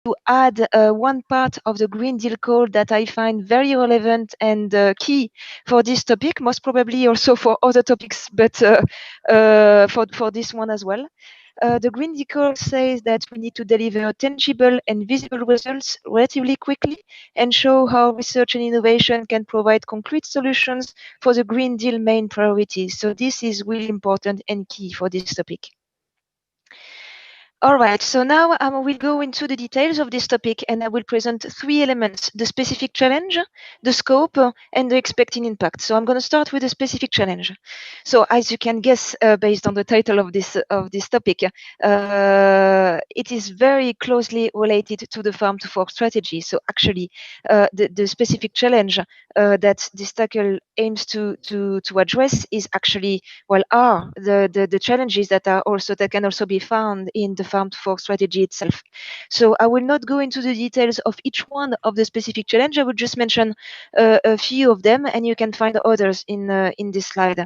to add one part of the Green Deal call that I find very relevant and key for this topic, most probably also for other topics, but for this one as well. The Green Deal Call says that we need to deliver tangible and visible results relatively quickly and show how research and innovation can provide concrete solutions for the Green Deal main priorities. So this is really important and key for this topic. All right, so now I will go into the details of this topic and I will present three elements: the specific challenge, the scope, and the expected impact. So I'm going to start with the specific challenge. So as you can guess, based on the title of this topic, it is very closely related to the farm to fork strategy. So actually, the specific challenge that this tackle aims to address is actually, well, are the challenges that can also be found in the farm to fork strategy itself. So I will not go into the details of each one of the specific challenge. I will just mention a few of them, and you can find others in this slide.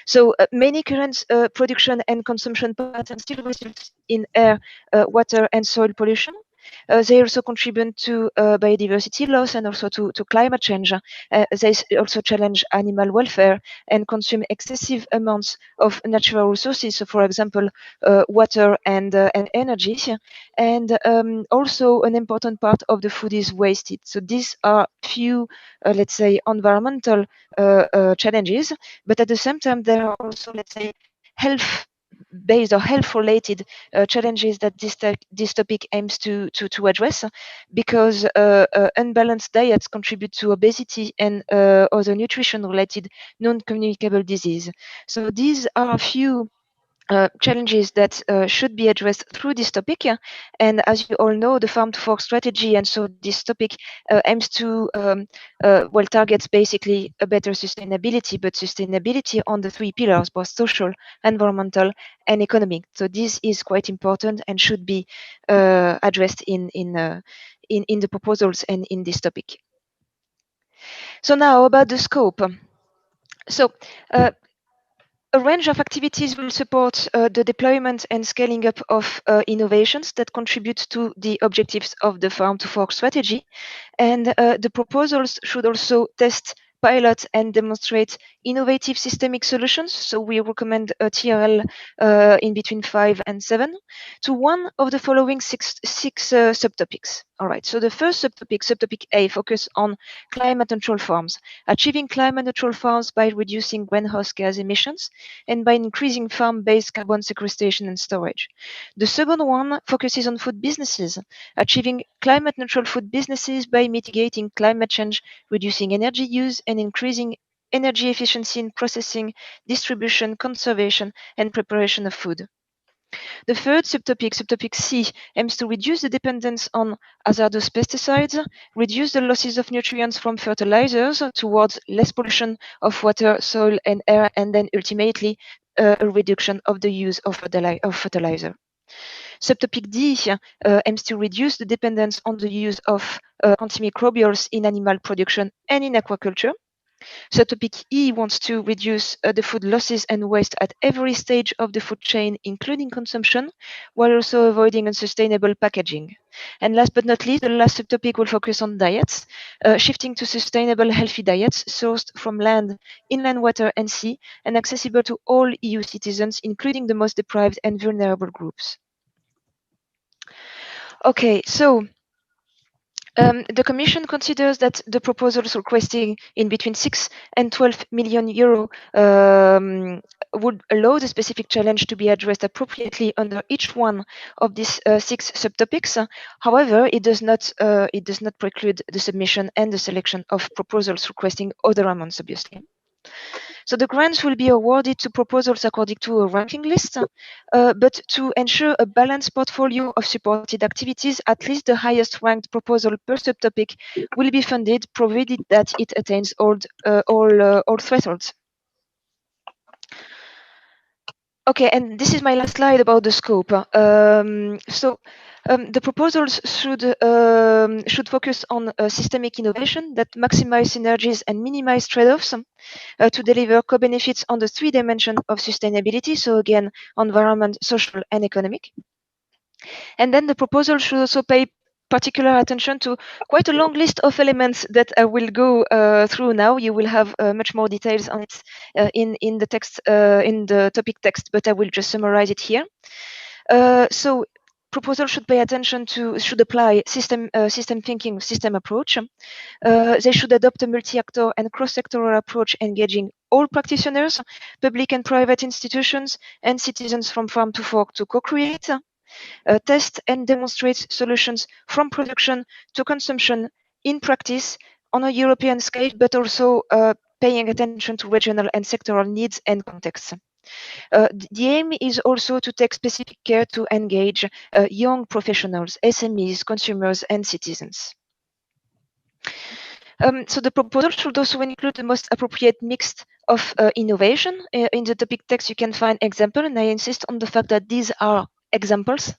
So many current production and consumption patterns still result in air, water, and soil pollution. They also contribute to biodiversity loss and also to climate change. They also challenge animal welfare and consume excessive amounts of natural resources. So, for example, water and energy. And also, an important part of the food is wasted. So these are few, let's say, environmental challenges, but at the same time, there are also, let's say, health-based or health-related challenges that this topic aims to address, because unbalanced diets contribute to obesity and other nutrition-related non-communicable disease. So these are a few challenges that should be addressed through this topic. And as you all know, the farm to fork strategy, and so this topic aims to targets basically a better sustainability, but sustainability on the three pillars, both social, environmental, and economic. So this is quite important and should be addressed in the proposals and in this topic. So now about the scope. So a range of activities will support the deployment and scaling up of innovations that contribute to the objectives of the farm to fork strategy. And the proposals should also test, pilot, and demonstrate innovative systemic solutions. So we recommend a TRL in between 5 and 7 to one of the following six subtopics. All right, so the first subtopic A, focus on climate neutral farms, achieving climate neutral farms by reducing greenhouse gas emissions and by increasing farm-based carbon sequestration and storage. The second one focuses on food businesses, achieving climate neutral food businesses by mitigating climate change, reducing energy use, and increasing energy efficiency in processing, distribution, conservation, and preparation of food. The third subtopic C, aims to reduce the dependence on hazardous pesticides, reduce the losses of nutrients from fertilizers towards less pollution of water, soil, and air, and then ultimately a reduction of the use of fertilizer. Subtopic D aims to reduce the dependence on the use of antimicrobials in animal production and in aquaculture. Subtopic E wants to reduce the food losses and waste at every stage of the food chain, including consumption, while also avoiding unsustainable packaging. And last but not least, the last subtopic will focus on diets, shifting to sustainable, healthy diets sourced from land, inland water, and sea, and accessible to all EU citizens, including the most deprived and vulnerable groups. Okay, so the Commission considers that the proposals requesting in between 6 and 12 million euro would allow the specific challenge to be addressed appropriately under each one of these 6 subtopics. However, it does not preclude the submission and the selection of proposals requesting other amounts, obviously. So the grants will be awarded to proposals according to a ranking list, but to ensure a balanced portfolio of supported activities, at least the highest ranked proposal per subtopic will be funded, provided that it attains all thresholds. Okay, and this is my last slide about the scope. The proposals should focus on systemic innovation that maximize synergies and minimize trade-offs to deliver co-benefits on the 3 dimensions of sustainability. So again, environment, social, and economic. And then the proposal should also pay particular attention to quite a long list of elements that I will go through now. You will have much more details on it in the text, in the topic text, but I will just summarize it here. So proposal should pay attention to, should apply system thinking, system approach. They should adopt a multi-actor and cross-sectoral approach, engaging all practitioners, public and private institutions, and citizens from farm to fork to co-create, test and demonstrate solutions from production to consumption in practice on a European scale, but also paying attention to regional and sectoral needs and contexts. The aim is also to take specific care to engage young professionals, SMEs, consumers, and citizens. So the proposal should also include the most appropriate mix of innovation. In the topic text, you can find example, and I insist on the fact that these are examples.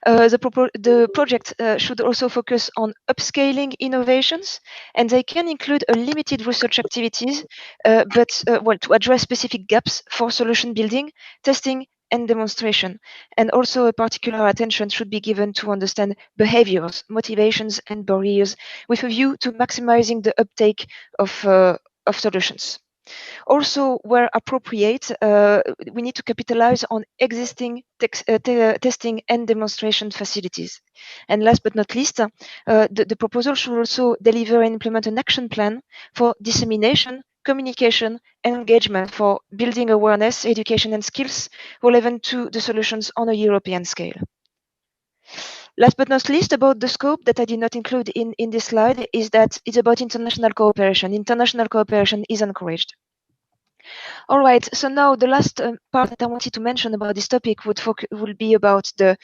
The project should also focus on upscaling innovations, and they can include a limited research activities, but well, to address specific gaps for solution building, testing, and demonstration. And also a particular attention should be given to understand behaviors, motivations, and barriers with a view to maximizing the uptake of solutions. Also, where appropriate, we need to capitalize on existing testing and demonstration facilities. And last but not least, the proposal should also deliver and implement an action plan for dissemination, communication, and engagement for building awareness, education, and skills relevant to the solutions on a European scale. Last but not least, about the scope that I did not include in this slide is that it's about international cooperation. International cooperation is encouraged. All right, so now the last part that I wanted to mention about this topic will be about the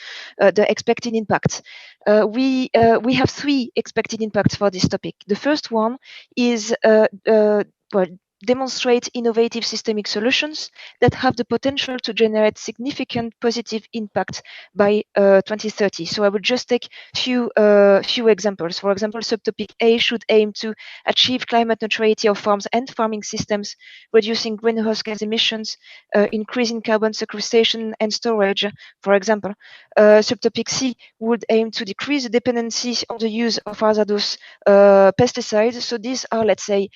expected impact. We have 3 expected impacts for this topic. The first one is well, demonstrate innovative systemic solutions that have the potential to generate significant positive impact by 2030. So I will just take few examples. For example, subtopic A should aim to achieve climate neutrality of farms and farming systems, reducing greenhouse gas emissions, increasing carbon sequestration and storage, for example. Subtopic C would aim to decrease the dependency on the use of hazardous pesticides. So these are, let's say,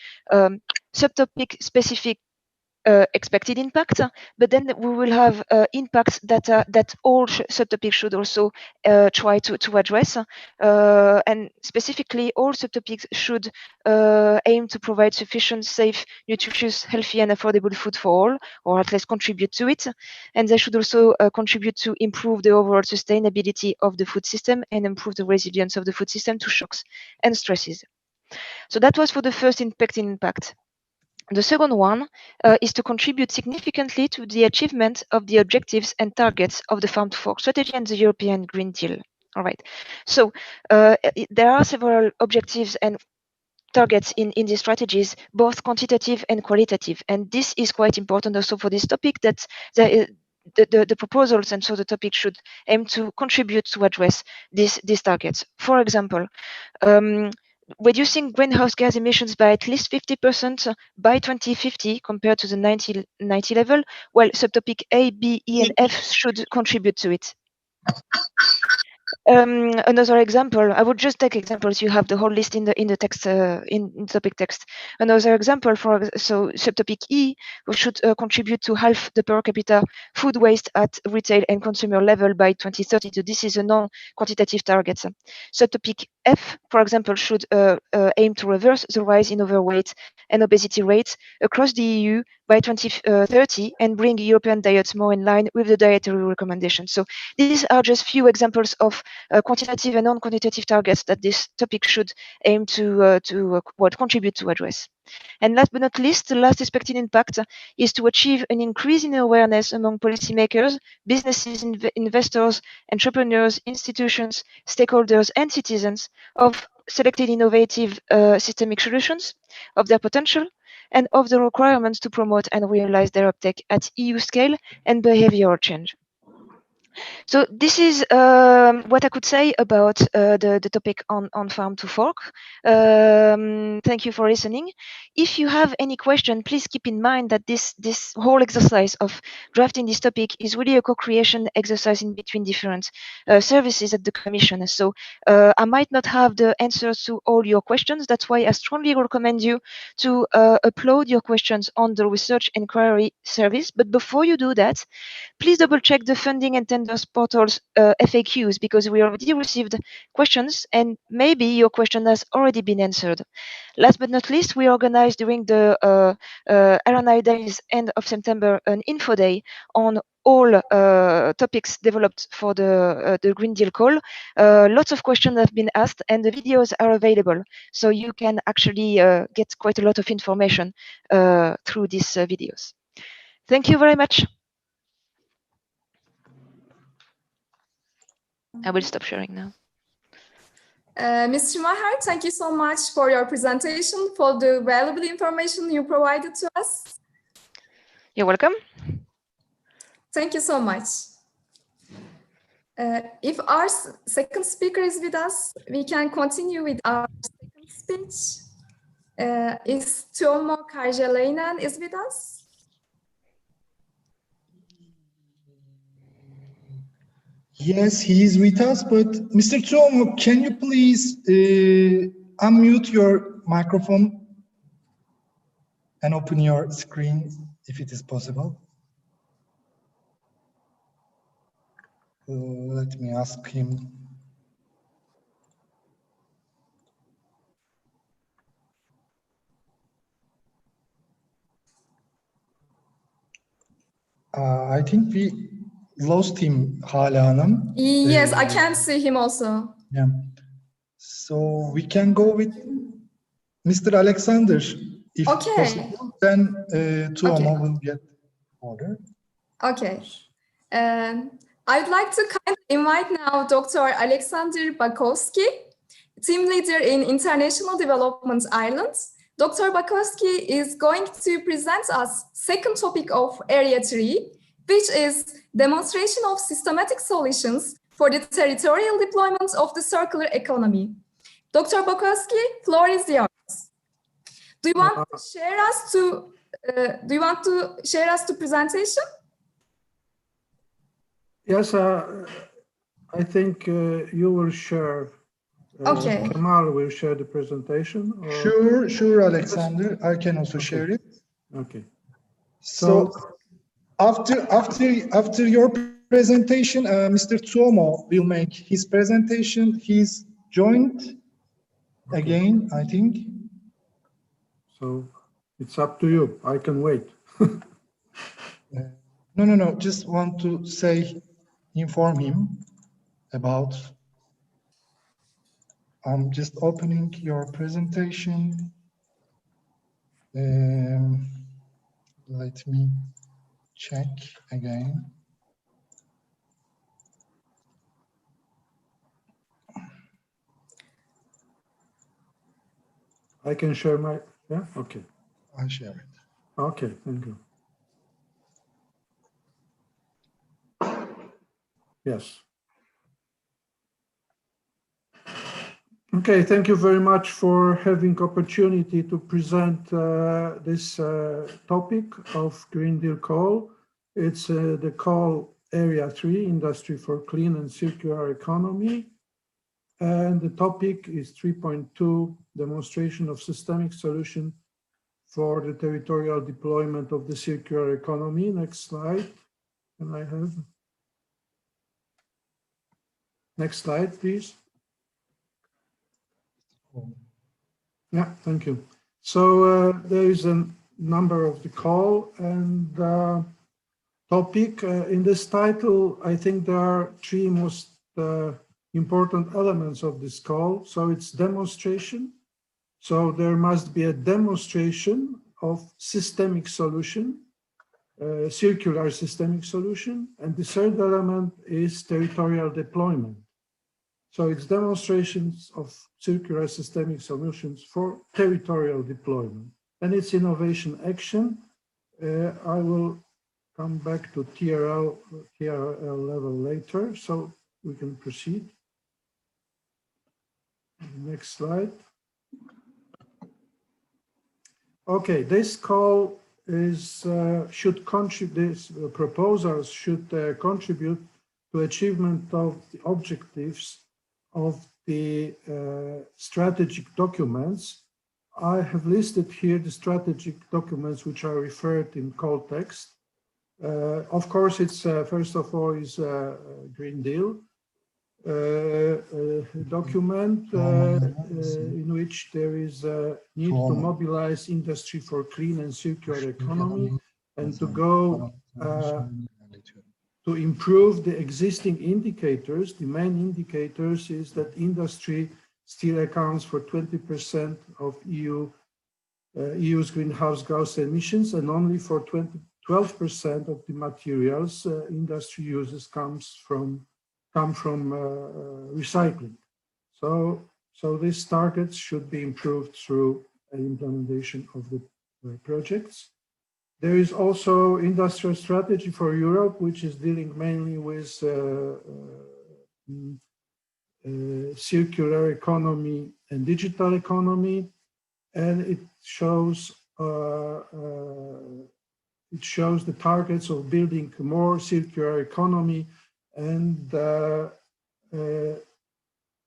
subtopic specific expected impact, but then we will have impacts that all subtopics should also try to address, and specifically all subtopics should aim to provide sufficient, safe, nutritious, healthy, and affordable food for all, or at least contribute to it. And they should also contribute to improve the overall sustainability of the food system and improve the resilience of the food system to shocks and stresses. So that was for the first expected impact. The second one is to contribute significantly to the achievement of the objectives and targets of the Farm to Fork strategy and the European Green Deal. All right. So there are several objectives and targets in these strategies, both quantitative and qualitative. And this is quite important also for this topic, that the proposals and so the topic should aim to contribute to address these targets. For example, reducing greenhouse gas emissions by at least 50% by 2050 compared to the 1990 level, while subtopic A, B, E, and F should contribute to it. Another example, I would just take examples. You have the whole list in the text, in topic text. Another example, so subtopic E, we should contribute to half the per capita food waste at retail and consumer level by 2030. So this is a non-quantitative target. Subtopic F, for example, should aim to reverse the rise in overweight and obesity rates across the EU by 2030 and bring European diets more in line with the dietary recommendations. So these are just few examples of quantitative and non-quantitative targets that this topic should aim to contribute to address. And last but not least, the last expected impact is to achieve an increase in awareness among policymakers, businesses, investors, entrepreneurs, institutions, stakeholders, and citizens of selected innovative systemic solutions, of their potential, and of the requirements to promote and realize their uptake at EU scale and behavioral change. So this is what I could say about the topic on Farm to Fork. Thank you for listening. If you have any question, please keep in mind that this whole exercise of drafting this topic is really a co-creation exercise in between different services at the Commission. So I might not have the answers to all your questions. That's why I strongly recommend you to upload your questions on the Research Inquiry Service. But before you do that, please double check the funding and tenders portal's FAQs, because we already received questions and maybe your question has already been answered. Last but not least, we organized during the RNI Days end of September an info day on all topics developed for the Green Deal call. Lots of questions have been asked and the videos are available. So you can actually get quite a lot of information through these videos. Thank you very much. I will stop sharing now. Ms. Schumacher, thank you so much for your presentation, for the valuable information you provided to us. You're welcome. Thank you so much. If our second speaker is with us, we can continue with our second speech. Is Tuomo Karjalainen is with us? Yes, he is with us, but Mr. Tuomo, can you please unmute your microphone and open your screen if it is possible? Let me ask him. I think we lost him, Hala Hanım. Yes, I can see him also. Yeah. So we can go with Mr. Alexander, if possible. Then Tuomo will get order. Okay. I'd like to kindly invite now Dr. Alexander Bakowski, team leader in International Development Ireland. Dr. Bakowski is going to present us second topic of Area 3, which is demonstration of systematic solutions for the territorial deployment of the circular economy. Dr. Bakowski, floor is yours. Do you want to share us to presentation? Yes, I think you will share. Okay. Kemal will share the presentation. Or... Sure, Alexander. I can also share it. Okay. So after your presentation, Mr. Tuomo will make his presentation. He's joined again, I think. So it's up to you. I can wait. No. Just want to inform him about. I'm just opening your presentation. Let me check again. I can share my, yeah, okay. I'll share it. Okay, thank you. Yes. Okay, thank you very much for having opportunity to present this topic of Green Deal call. It's the call Area 3, Industry for Clean and Circular Economy. And the topic is 3.2, demonstration of systemic solution for the territorial deployment of the circular economy. Next slide. Can I have? Next slide, please. Yeah, thank you. So there is a number of the call and topic. In this title, I think there are three most important elements of this call. So it's demonstration. So there must be a demonstration of systemic solution, circular systemic solution. And the third element is territorial deployment. So it's demonstrations of circular systemic solutions for territorial deployment. And it's innovation action. I will come back to TRL level later, so we can proceed. Next slide. Okay, this call is should contribute. These proposals should contribute to achievement of the objectives of the strategic documents. I have listed here the strategic documents which are referred in call text. Of course, it's first of all is a Green Deal document in which there is a need to mobilize industry for clean and circular economy and to go to improve the existing indicators. The main indicators is that industry still accounts for 20% of EU's greenhouse gas emissions, and only for 12% of the materials industry uses come from recycling. So these targets should be improved through implementation of the projects. There is also industrial strategy for Europe, which is dealing mainly with circular economy and digital economy, and it shows the targets of building a more circular economy, and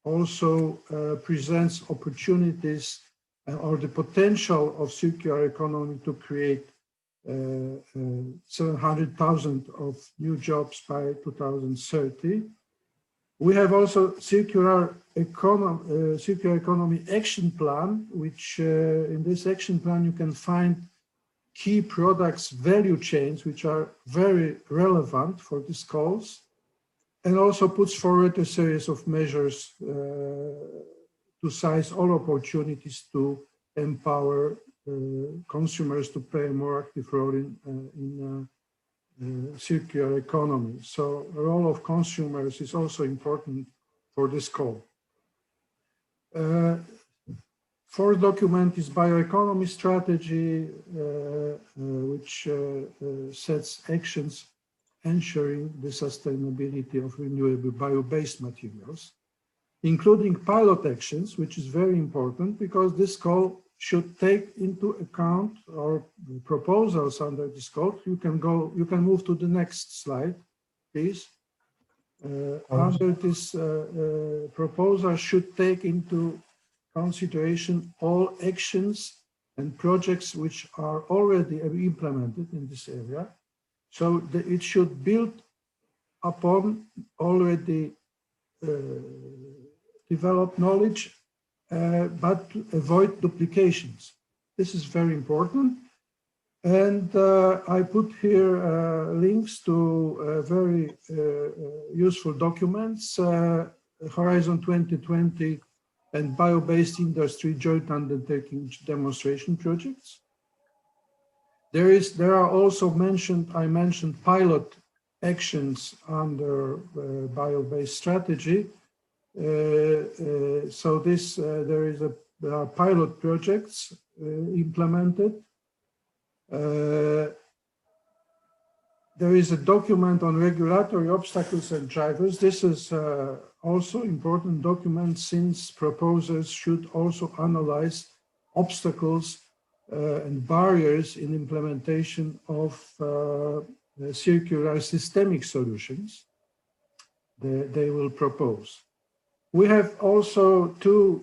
also presents opportunities or the potential of circular economy to create 700,000 of new jobs by 2030. We have also circular economy action plan, which in this action plan you can find key products value chains which are very relevant for these calls, and also puts forward a series of measures to seize all opportunities to empower consumers to play a more active role in circular economy. So the role of consumers is also important for this call. Fourth document is bioeconomy strategy, which sets actions ensuring the sustainability of renewable bio-based materials, including pilot actions, which is very important because this call should take into account our proposals under this call. You can move to the next slide, please. Under this proposal should take into consideration all actions and projects which are already implemented in this area. So it should build upon already developed knowledge, but avoid duplications. This is very important. And I put here links to very useful documents, Horizon 2020 and bio-based industry joint undertaking demonstration projects. There are also I mentioned pilot actions under bio-based strategy. So there is there are pilot projects implemented. There is a document on regulatory obstacles and drivers. This is also important document since proposers should also analyze obstacles and barriers in implementation of circular systemic solutions they will propose. We have also two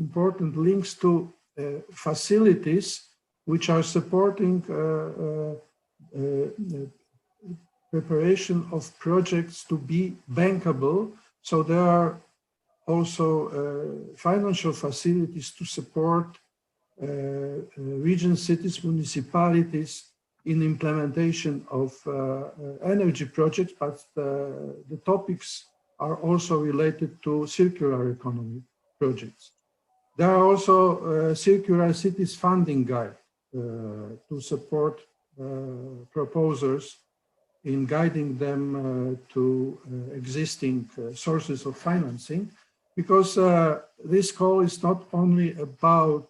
important links to facilities which are supporting preparation of projects to be bankable. So there are also financial facilities to support regions, cities, municipalities in implementation of energy projects, but the topics are also related to circular economy projects. There are also circular cities funding guide to support proposers in guiding them to existing sources of financing, because this call is not only about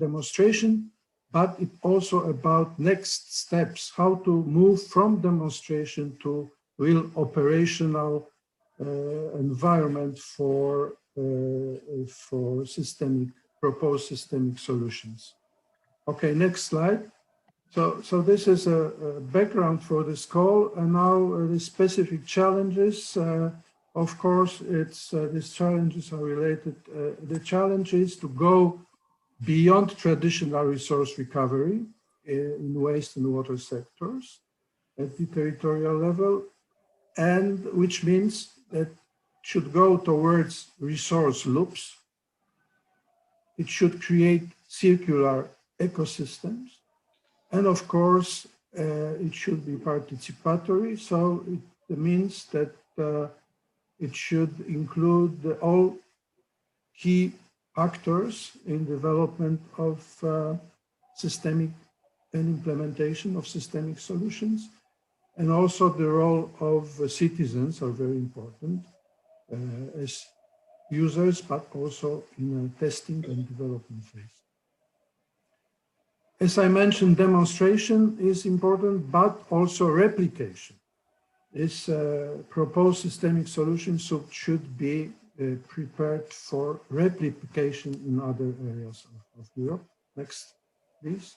demonstration, but it also about next steps, how to move from demonstration to real operational environment for proposed systemic solutions. Okay, next slide. So this is a background for this call, and now the specific challenges. Of course, these challenges are related. The challenge is to go beyond traditional resource recovery in waste and water sectors at the territorial level, and which means that should go towards resource loops. It should create circular ecosystems. And of course, it should be participatory. So it means that it should include all key actors in development of systemic and implementation of systemic solutions. And also the role of citizens are very important as users, but also in a testing and development phase. As I mentioned, demonstration is important, but also replication. This proposed systemic solutions should be prepared for replication in other areas of Europe. Next, please.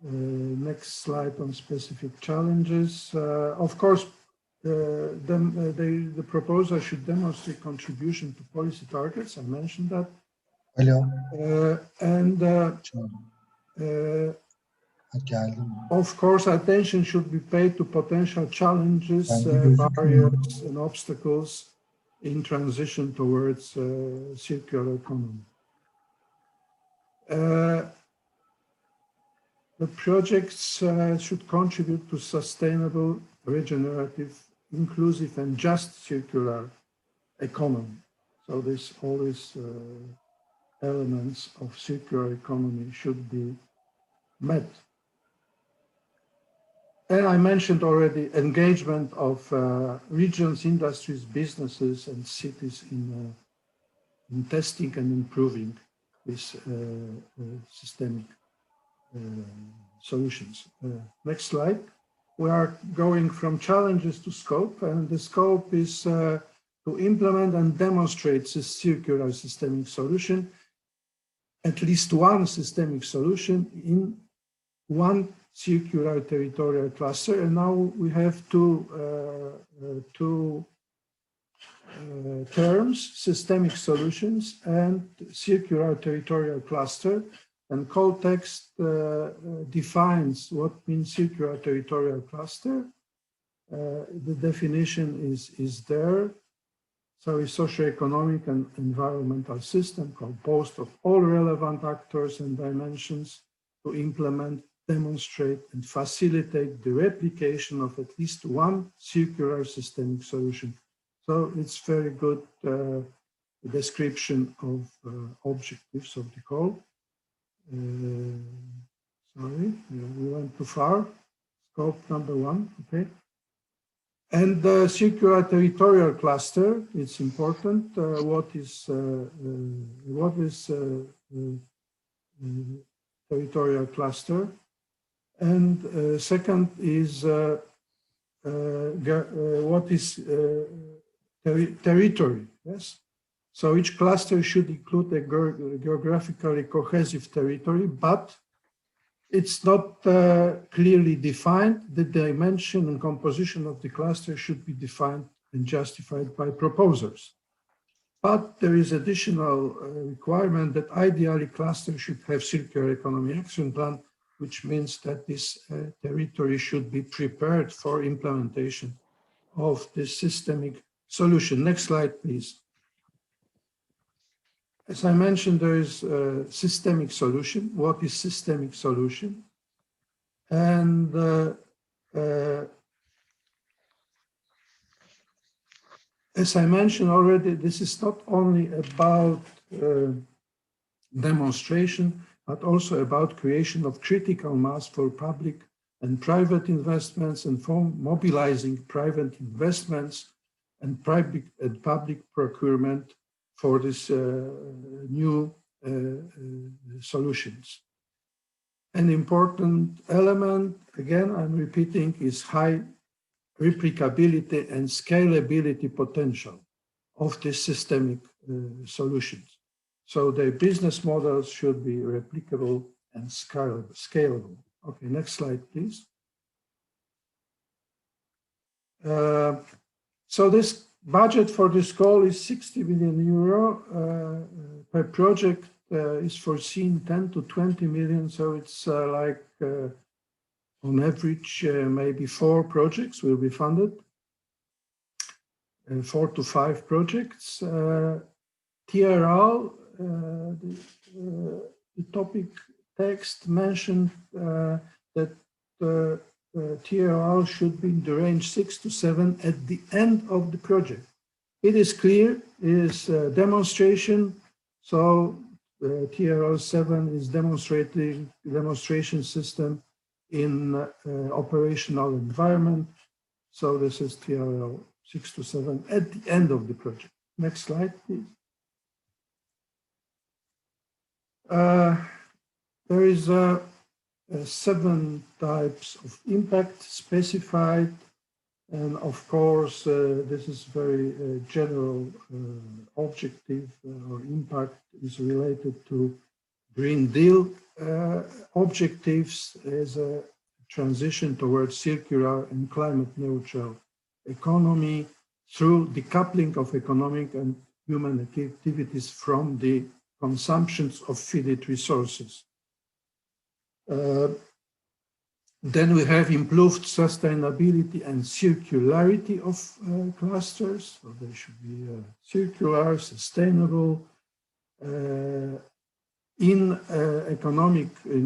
Next slide on specific challenges. Of course, the proposal should demonstrate contribution to policy targets. I mentioned that. Hello. Of course, attention should be paid to potential challenges, barriers, and obstacles in transition towards circular economy. The projects should contribute to sustainable, regenerative, inclusive, and just circular economy. So all these elements of circular economy should be met. And I mentioned already engagement of regions, industries, businesses, and cities in testing and improving these systemic solutions. Next slide. We are going from challenges to scope, and the scope is to implement and demonstrate this circular systemic solution, at least one systemic solution in one circular territorial cluster. And now we have two terms, systemic solutions and circular territorial cluster. And call text defines what means circular territorial cluster. The definition is there. So a socioeconomic and environmental system composed of all relevant actors and dimensions to implement, demonstrate, and facilitate the replication of at least one circular systemic solution. So it's very good description of objectives of the call. Sorry, we went too far. Scope number one, okay. And the circular territorial cluster, it's important. What is territorial cluster? And second is what is territory, yes? So each cluster should include a geographically cohesive territory, but it's not clearly defined. The dimension and composition of the cluster should be defined and justified by proposers. But there is additional requirement that ideally clusters should have circular economy action plan, which means that this territory should be prepared for implementation of this systemic solution. Next slide, please. As I mentioned, there is a systemic solution. What is systemic solution? And as I mentioned already, this is not only about demonstration, but also about creation of critical mass for public and private investments and for mobilizing private investments and public procurement for these new solutions. An important element, again, I'm repeating, is high replicability and scalability potential of these systemic solutions. So the business models should be replicable and scalable. Okay, next slide, please. So this budget for this call is 60 million euro per project. Is foreseen 10 to 20 million, so it's like on average maybe 4 projects will be funded, 4 to 5 projects. TRL, the topic text mentioned that TRL should be in the range 6 to 7 at the end of the project. It is clear, it is a demonstration, so TRL 7 is demonstration system in operational environment. So this is TRL 6 to 7 at the end of the project. Next slide, please. There is 7 types of impact specified. And of course, this is very general objective or impact is related to Green Deal objectives as a transition towards circular and climate neutral economy through decoupling of economic and human activities from the consumptions of finite resources. Then we have improved sustainability and circularity of clusters. So they should be circular, sustainable, in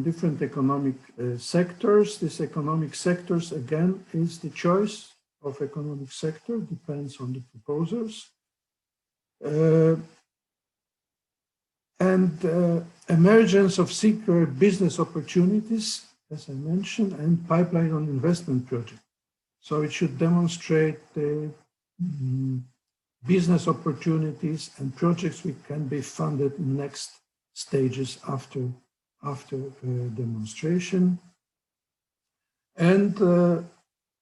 different economic sectors. These economic sectors, again, is the choice of economic sector, depends on the proposers. Emergence of circular business opportunities, as I mentioned, and pipeline on investment project. So it should demonstrate the business opportunities and projects which can be funded in next stages after demonstration. And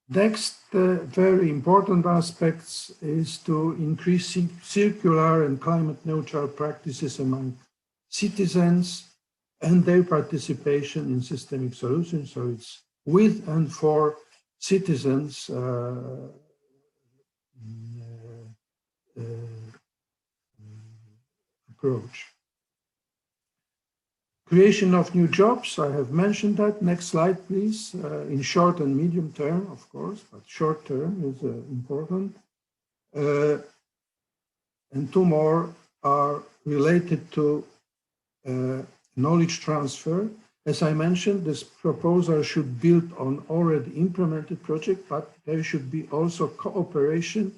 next very important aspects is to increase circular and climate neutral practices among citizens and their participation in systemic solutions. So it's with and for citizens approach. Creation of new jobs, I have mentioned that. Next slide, please. In short and medium term, of course, but short term is important. And 2 more are related to knowledge transfer. As I mentioned, this proposal should build on already implemented project, but there should be also cooperation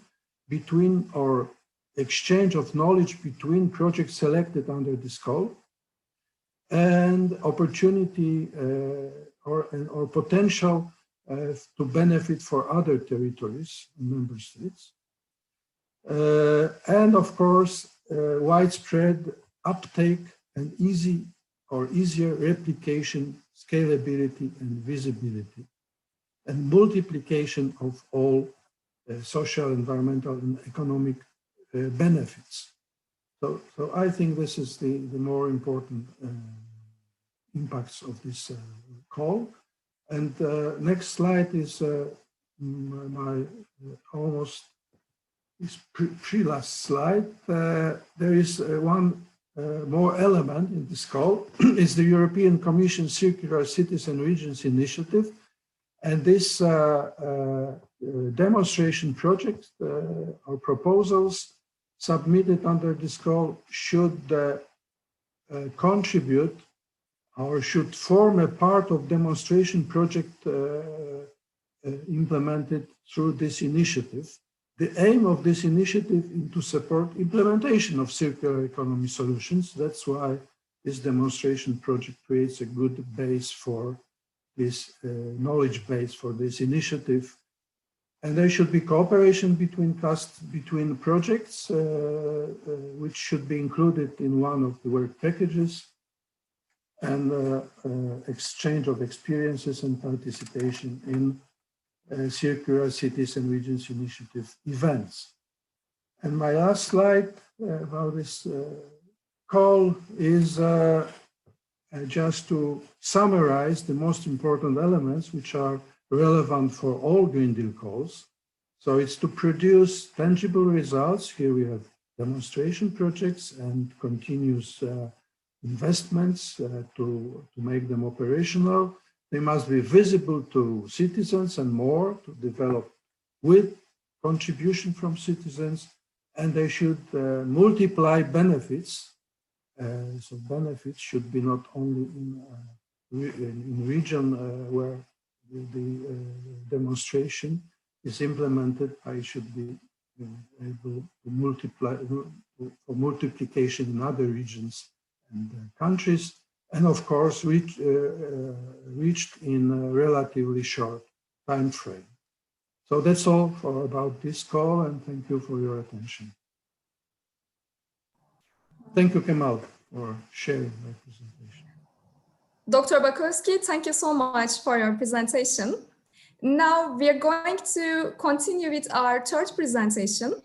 between or exchange of knowledge between projects selected under this call and opportunity or potential to benefit for other territories and member states. And of course, widespread uptake and easier replication, scalability, and visibility, and multiplication of all social, environmental, and economic benefits. So I think this is the more important impacts of this call. And next slide is my almost pre-last slide. There is one more element in this call is the European Commission Circular Cities and Regions Initiative. And this demonstration project or proposals submitted under this call should contribute or should form a part of demonstration project implemented through this initiative. The aim of this initiative is to support implementation of circular economy solutions. That's why this demonstration project creates a good base for this knowledge base for this initiative. And there should be cooperation between projects, which should be included in one of the work packages. and exchange of experiences and participation in Circular Cities and Regions Initiative events. And my last slide about this call is just to summarize the most important elements which are relevant for all Green Deal calls. So it's to produce tangible results. Here we have demonstration projects and continuous investments to make them operational. They must be visible to citizens and more, to develop with contribution from citizens, and they should multiply benefits. So benefits should be not only in region where the demonstration is implemented. I should be able to multiply for multiplication in other regions and countries, and of course reached in a relatively short time frame. So that's all about this call, and thank you for your attention. Thank you, Kemal, for sharing my presentation. Dr. Bakowski, thank you so much for your presentation. Now we are going to continue with our third presentation.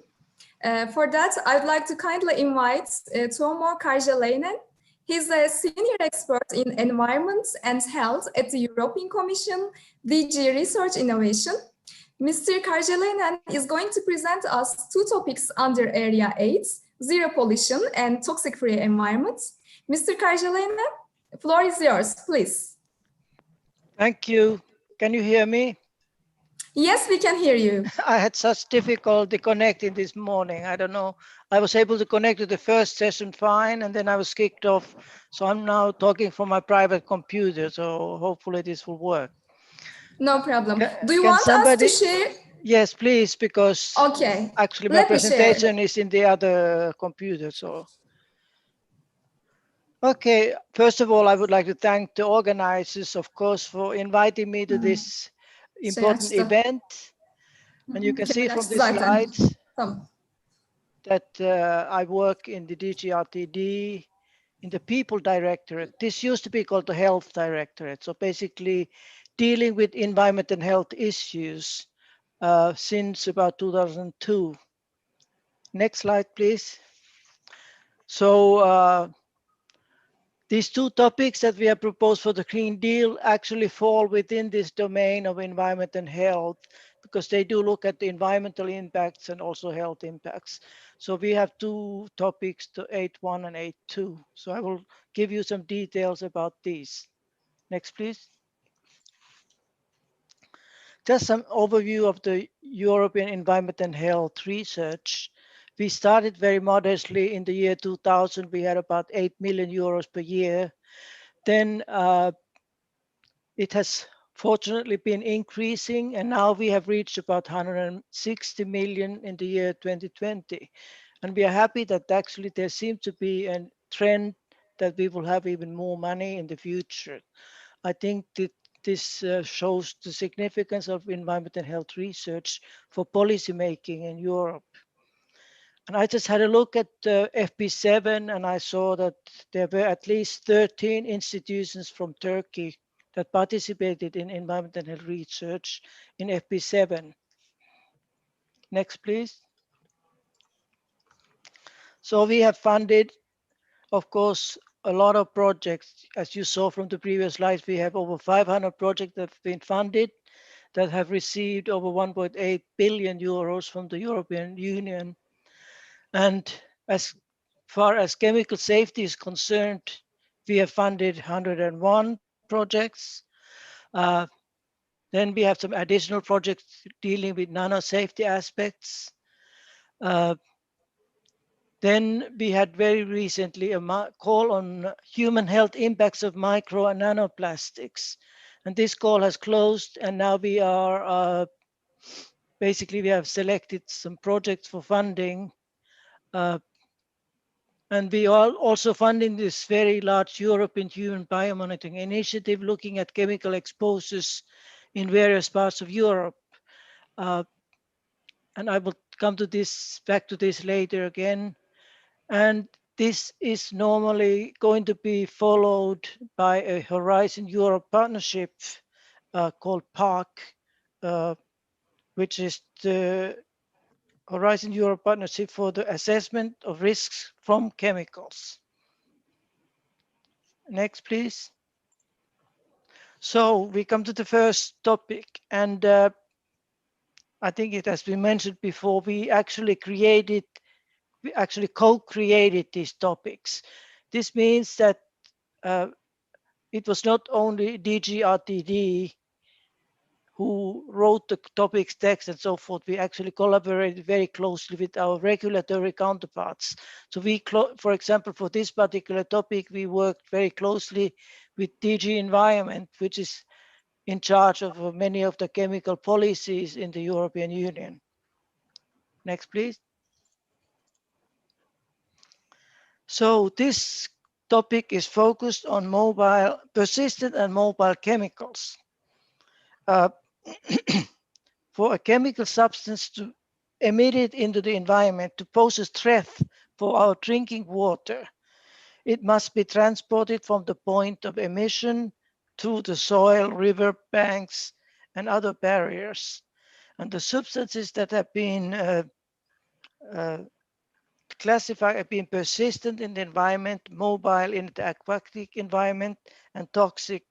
For that, I'd like to kindly invite Tuomo Karjalainen. He's a senior expert in environment and health at the European Commission, DG Research Innovation. Mr. Karjalainen is going to present us two topics under Area 8, zero pollution and toxic-free environments. Mr. Karjalainen, the floor is yours, please. Thank you. Can you hear me? Yes, we can hear you. I had such difficulty connecting this morning. I don't know. I was able to connect to the first session fine, and then I was kicked off. So I'm now talking from my private computer. So hopefully this will work. No problem. Do you want us to share? Yes, please, because okay. Actually my presentation is in the other computer. So. Okay, first of all, I would like to thank the organizers, of course, for inviting me to this important event. And you can see from the slides that I work in the DGRTD, in the People Directorate. This used to be called the Health Directorate. So basically dealing with environment and health issues since about 2002. Next slide, please. So these two topics that we have proposed for the Green Deal actually fall within this domain of environment and health, because they do look at the environmental impacts and also health impacts. So we have two topics, to 8.1 and 8.2. So I will give you some details about these. Next, please. Just some overview of the European Environment and Health Research. We started very modestly in the year 2000. We had about 8 million euros per year. Then it has fortunately been increasing, and now we have reached about 160 million in the year 2020. And we are happy that actually there seems to be a trend that we will have even more money in the future. I think that this shows the significance of environment and health research for policymaking in Europe. And I just had a look at FP7, and I saw that there were at least 13 institutions from Turkey that participated in environment and health research in FP7. Next, please. So we have funded, of course, a lot of projects. As you saw from the previous slides, we have over 500 projects that have been funded that have received over 1.8 billion euros from the European Union. And as far as chemical safety is concerned, we have funded 101 projects. Then we have some additional projects dealing with nano-safety aspects. Then we had very recently a call on human health impacts of micro and nanoplastics. And this call has closed, and now we are, basically we have selected some projects for funding. And we are also funding this very large European Human Biomonitoring Initiative, looking at chemical exposures in various parts of Europe. And I will come to this, back to this later again. And This is normally going to be followed by a Horizon Europe partnership called PARC, which is the Horizon Europe Partnership for the Assessment of Risks from Chemicals. Next, please. So we come to the first topic, and I think it has been mentioned before, we actually co-created these topics. This means that it was not only DG RTD who wrote the topics text and so forth. We actually collaborated very closely with our regulatory counterparts. So for example, for this particular topic, we worked very closely with DG Environment, which is in charge of many of the chemical policies in the European Union. Next, please. So this topic is focused on persistent and mobile chemicals. For a chemical substance to emit it into the environment to pose a threat for our drinking water, it must be transported from the point of emission to the soil, river banks, and other barriers. And the substances that have been classified as being persistent in the environment, mobile in the aquatic environment, and toxic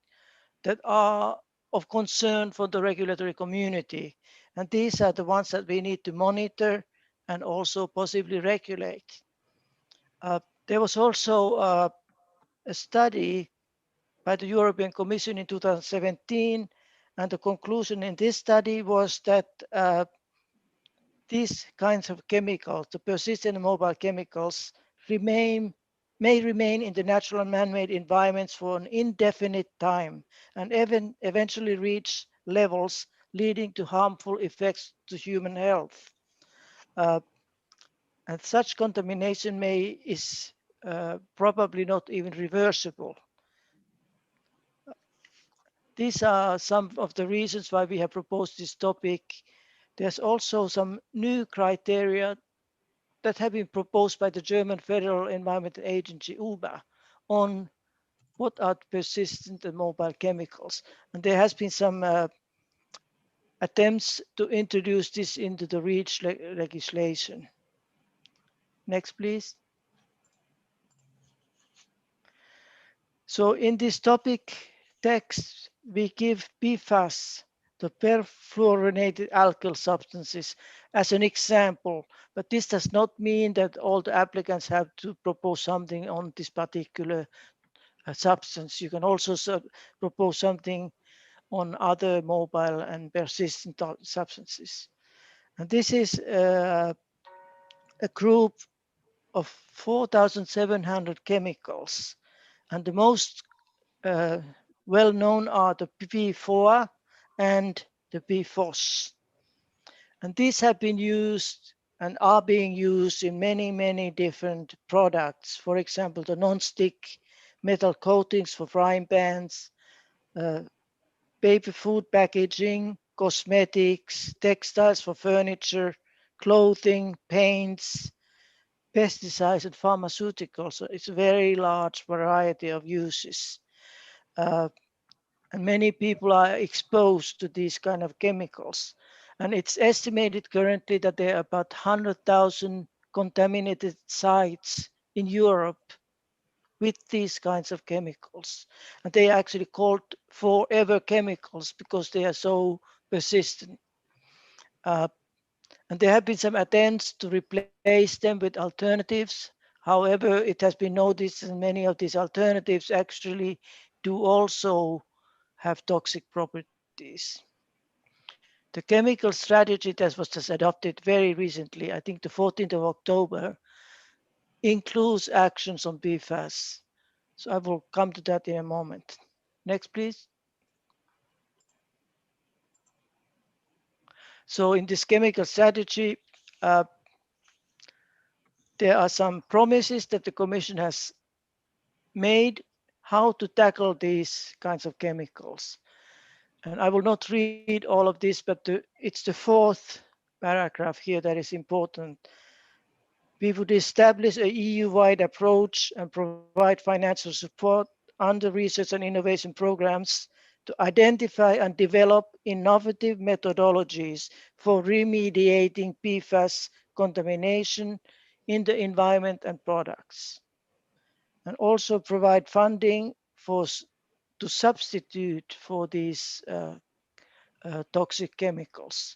that are of concern for the regulatory community. And these are the ones that we need to monitor and also possibly regulate. There was also a study by the European Commission in 2017, and the conclusion in this study was that these kinds of chemicals, the persistent and mobile chemicals, may remain in the natural and man-made environments for an indefinite time and eventually reach levels leading to harmful effects to human health. And such contamination is probably not even reversible. These are some of the reasons why we have proposed this topic. There's also some new criteria that have been proposed by the German Federal Environmental Agency, UBA, on what are persistent and mobile chemicals. And there has been some attempts to introduce this into the REACH legislation. Next, please. So in this topic text, we give PFAS, the perfluorinated alkyl substances, as an example. But this does not mean that all the applicants have to propose something on this particular substance. You can also propose something on other mobile and persistent substances. And this is a group of 4,700 chemicals. And the most well-known are the PFOA and the PFOS. And these have been used and are being used in many, many different products. For example, the non-stick metal coatings for frying pans, paper food packaging, cosmetics, textiles for furniture, clothing, paints, pesticides, and pharmaceuticals. So it's a very large variety of uses. And many people are exposed to these kind of chemicals. And it's estimated currently that there are about 100,000 contaminated sites in Europe with these kinds of chemicals. And they are actually called forever chemicals because they are so persistent. And there have been some attempts to replace them with alternatives. However, it has been noticed that many of these alternatives actually do also have toxic properties. The chemical strategy that was just adopted very recently, I think the 14th of October, includes actions on PFAS. So I will come to that in a moment. Next, please. So in this chemical strategy, there are some promises that the Commission has made how to tackle these kinds of chemicals. And I will not read all of this, but it's the fourth paragraph here that is important. We would establish a EU-wide approach and provide financial support under research and innovation programs to identify and develop innovative methodologies for remediating PFAS contamination in the environment and products, and also provide funding to substitute for these toxic chemicals.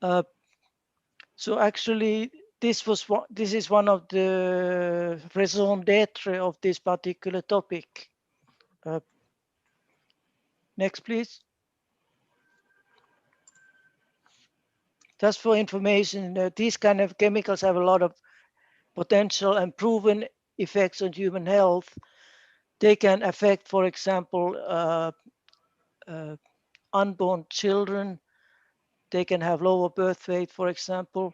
So actually, this is one of the raison d'etre of this particular topic. Next, please. Just for information, these kind of chemicals have a lot of potential and proven effects on human health. They can affect, for example, unborn children. They can have lower birth weight, for example,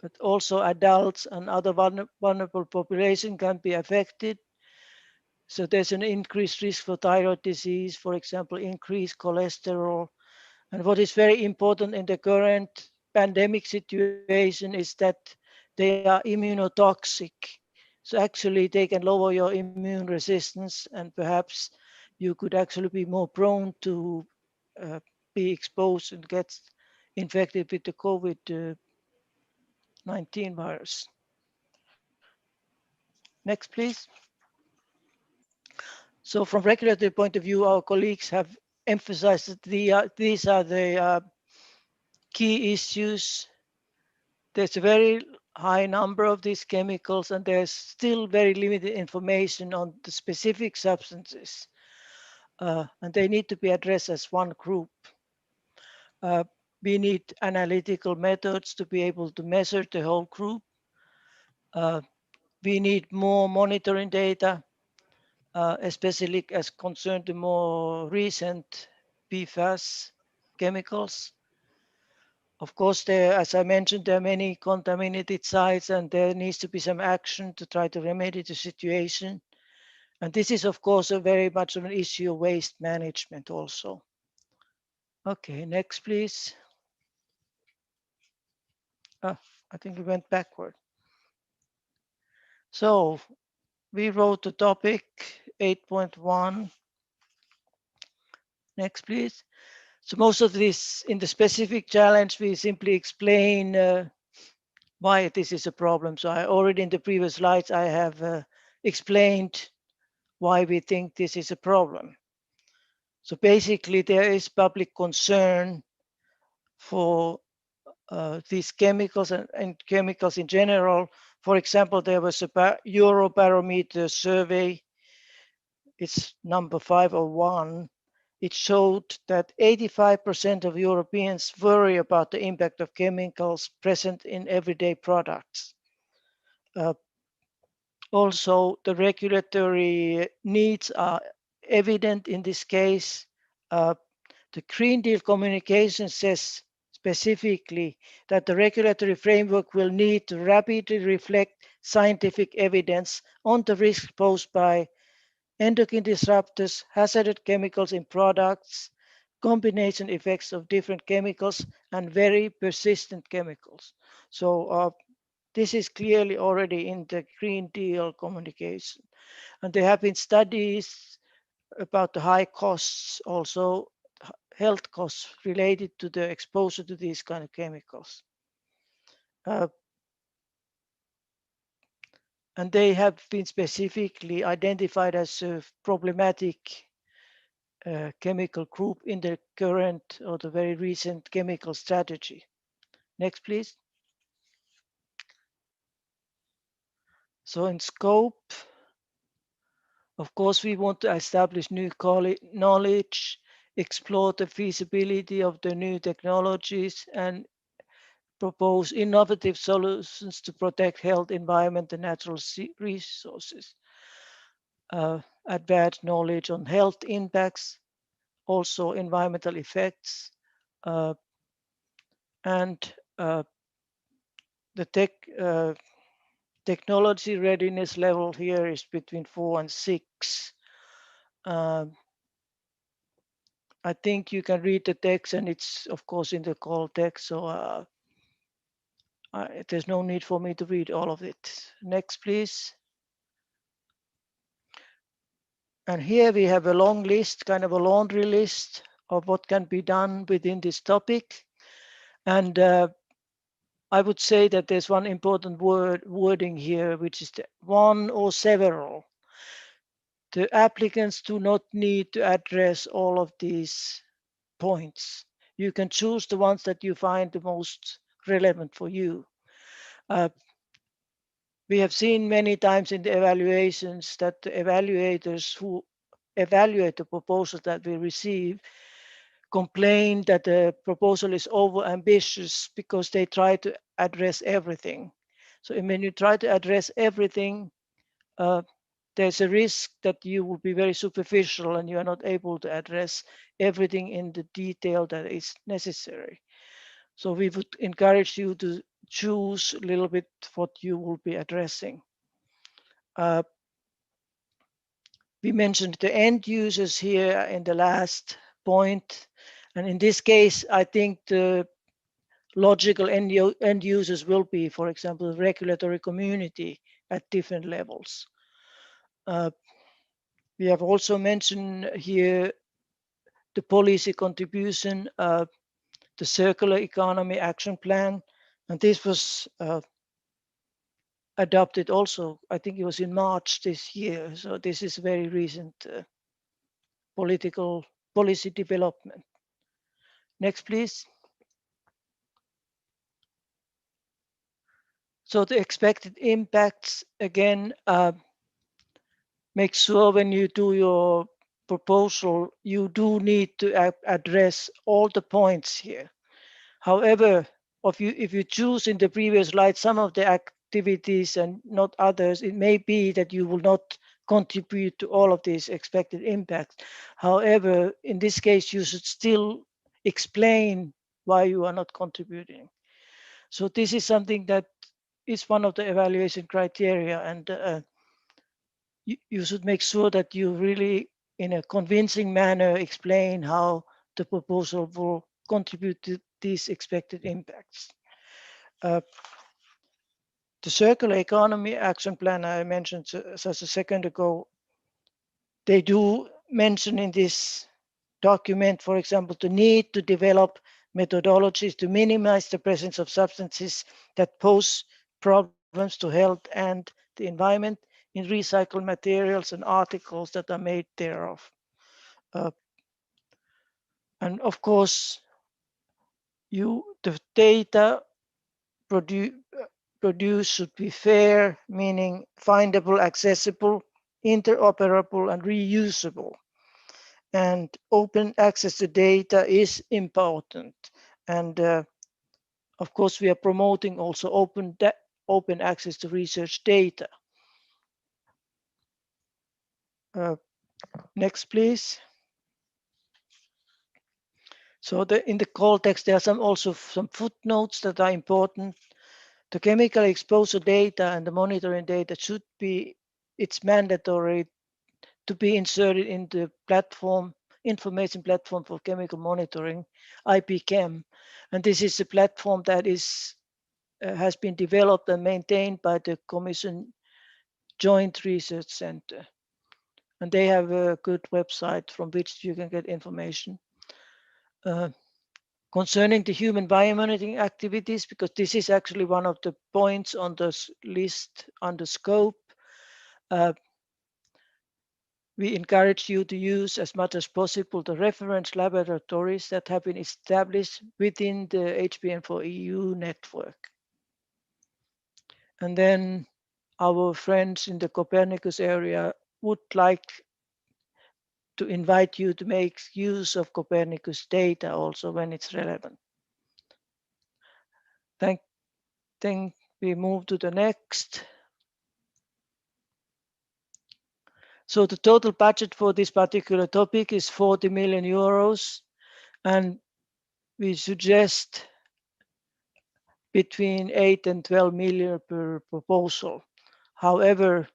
but also adults and other vulnerable population can be affected. So there's an increased risk for thyroid disease, for example, increased cholesterol. And what is very important in the current pandemic situation is that they are immunotoxic. So actually they can lower your immune resistance, and perhaps you could actually be more prone to be exposed and get infected with the COVID-19 virus. Next, please. So from regulatory point of view, our colleagues have emphasized that these are the key issues. There's a very high number of these chemicals, and there's still very limited information on the specific substances, and they need to be addressed as one group. We need analytical methods to be able to measure the whole group. We need more monitoring data, especially as concerned the more recent PFAS chemicals. Of course, as I mentioned, there are many contaminated sites, and there needs to be some action to try to remedy the situation. And this is, of course, a very much of an issue of waste management also. Okay, next, please. I think we went backward. So we wrote the topic 8.1. Next, please. So most of this in the specific challenge, we simply explain why this is a problem. So I already in the previous slides, I have explained why we think this is a problem. So basically there is public concern for these chemicals and chemicals in general. For example, there was a Eurobarometer survey, it's number 501. It showed that 85% of Europeans worry about the impact of chemicals present in everyday products. Also, the regulatory needs are evident in this case. The Green Deal communication says specifically that the regulatory framework will need to rapidly reflect scientific evidence on the risks posed by endocrine disruptors, hazardous chemicals in products, combination effects of different chemicals, and very persistent chemicals. So this is clearly already in the Green Deal communication. And there have been studies about the high costs, also health costs related to the exposure to these kind of chemicals. And they have been specifically identified as a problematic chemical group in the current or the very recent chemical strategy. Next, please. So in scope, of course, we want to establish new knowledge, explore the feasibility of the new technologies, and propose innovative solutions to protect health, environment, and natural resources. Advance knowledge on health impacts, also environmental effects, and the technology readiness level here is between 4 and 6. I think you can read the text, and it's of course in the call text. So there's no need for me to read all of it. Next, please. And here we have a long list, kind of a laundry list of what can be done within this topic. And I would say that there's one important wording here, which is the one or several. The applicants do not need to address all of these points. You can choose the ones that you find the most relevant for you. We have seen many times in the evaluations that the evaluators who evaluate the proposals that we receive complain that the proposal is over ambitious because they try to address everything. So when you try to address everything, there's a risk that you will be very superficial and you are not able to address everything in the detail that is necessary. So we would encourage you to choose a little bit what you will be addressing. We mentioned the end users here in the last point. And in this case, I think the logical end users will be, for example, the regulatory community at different levels. We have also mentioned here the policy contribution, the Circular Economy Action Plan, and this was adopted also, I think it was in March this year. So this is very recent political policy development. Next, please. So the expected impacts, again, make sure when you do your proposal, you do need to address all the points here. However, if you choose in the previous slide some of the activities and not others, it may be that you will not contribute to all of these expected impacts. However, in this case, you should still explain why you are not contributing. So this is something that is one of the evaluation criteria, and you should make sure that you really, in a convincing manner, explain how the proposal will contribute to these expected impacts. The Circular Economy Action Plan I mentioned just a second ago, they do mention in this document, for example, the need to develop methodologies to minimize the presence of substances that pose problems to health and the environment in recycled materials and articles that are made thereof. And of course, the data produced should be fair, meaning findable, accessible, interoperable, and reusable. And open access to data is important. And of course, we are promoting also open access to research data. Next, please. So in the call text, there are also some footnotes that are important. The chemical exposure data and the monitoring data should be, it's mandatory to be inserted in the platform, information platform for chemical monitoring, IPChem. And this is a platform that has been developed and maintained by the Commission Joint Research Center. And they have a good website from which you can get information. Concerning the human biomonitoring activities, because this is actually one of the points on this list on the scope, we encourage you to use as much as possible the reference laboratories that have been established within the HBN4EU network. And then our friends in the Copernicus area would like to invite you to make use of Copernicus data also when it's relevant. Then we move to the next. So the total budget for this particular topic is 40 million euros, and we suggest between 8 and 12 million per proposal. However,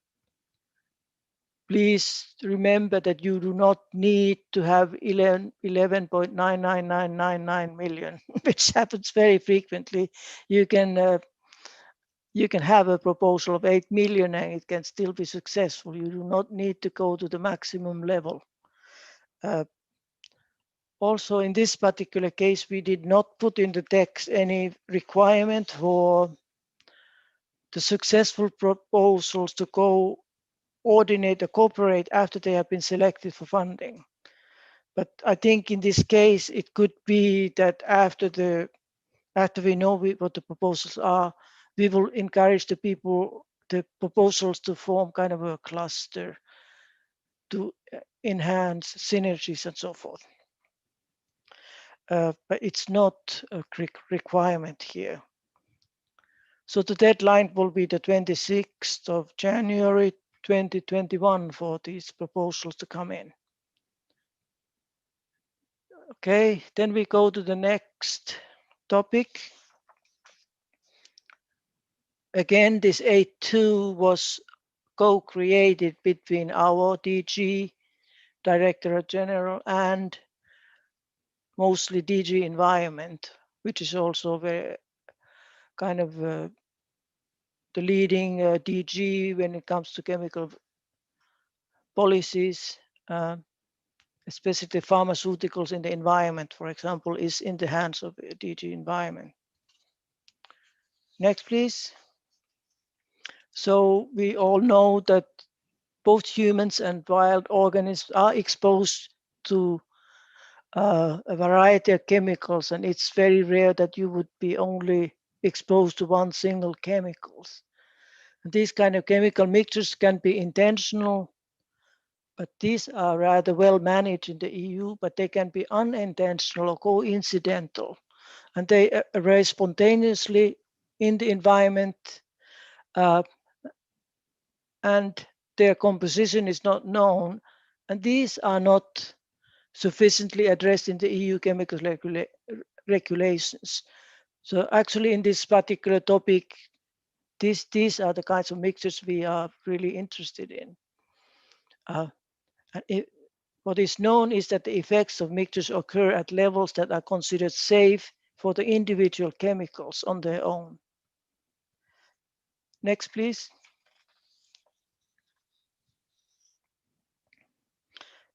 please remember that you do not need to have 11.999999 million, which happens very frequently. You can you can have a proposal of 8 million and it can still be successful. You do not need to go to the maximum level. Also, in this particular case, we did not put in the text any requirement for the successful proposals to coordinate or cooperate after they have been selected for funding. But I think in this case, it could be that after we know what the proposals are, we will encourage the proposals to form kind of a cluster to enhance synergies and so forth. But it's not a requirement here. So the deadline will be the 26th of January 2021 for these proposals to come in. Okay, then we go to the next topic. Again, this 8.2 was co-created between our DG, Directorate General, and mostly DG Environment, which is also very kind of the leading DG when it comes to chemical policies, especially pharmaceuticals in the environment, for example, is in the hands of DG Environment. Next, please. So we all know that both humans and wild organisms are exposed to a variety of chemicals, and it's very rare that you would be only exposed to one single chemicals. And these kind of chemical mixtures can be intentional, but these are rather well managed in the EU, but they can be unintentional or coincidental, and they arise spontaneously in the environment, and their composition is not known, and these are not sufficiently addressed in the EU chemical regulations. So actually in this particular topic, these are the kinds of mixtures we are really interested in. What is known is that the effects of mixtures occur at levels that are considered safe for the individual chemicals on their own. Next, please.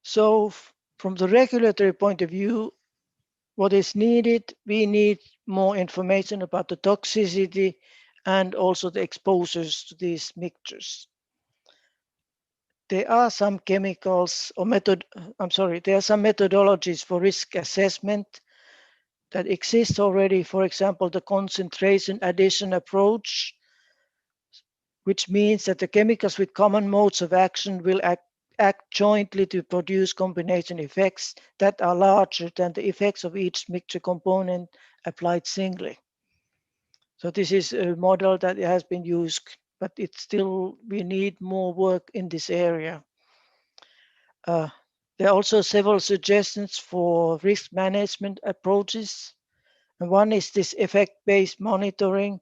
So from the regulatory point of view, what is needed, we need more information about the toxicity and also the exposures to these mixtures. There are some chemicals or there are some methodologies for risk assessment that exist already. For example, the concentration addition approach, which means that the chemicals with common modes of action will act jointly to produce combination effects that are larger than the effects of each mixture component applied singly. So this is a model that has been used, but it's still, we need more work in this area. There are also several suggestions for risk management approaches. And one is this effect-based monitoring.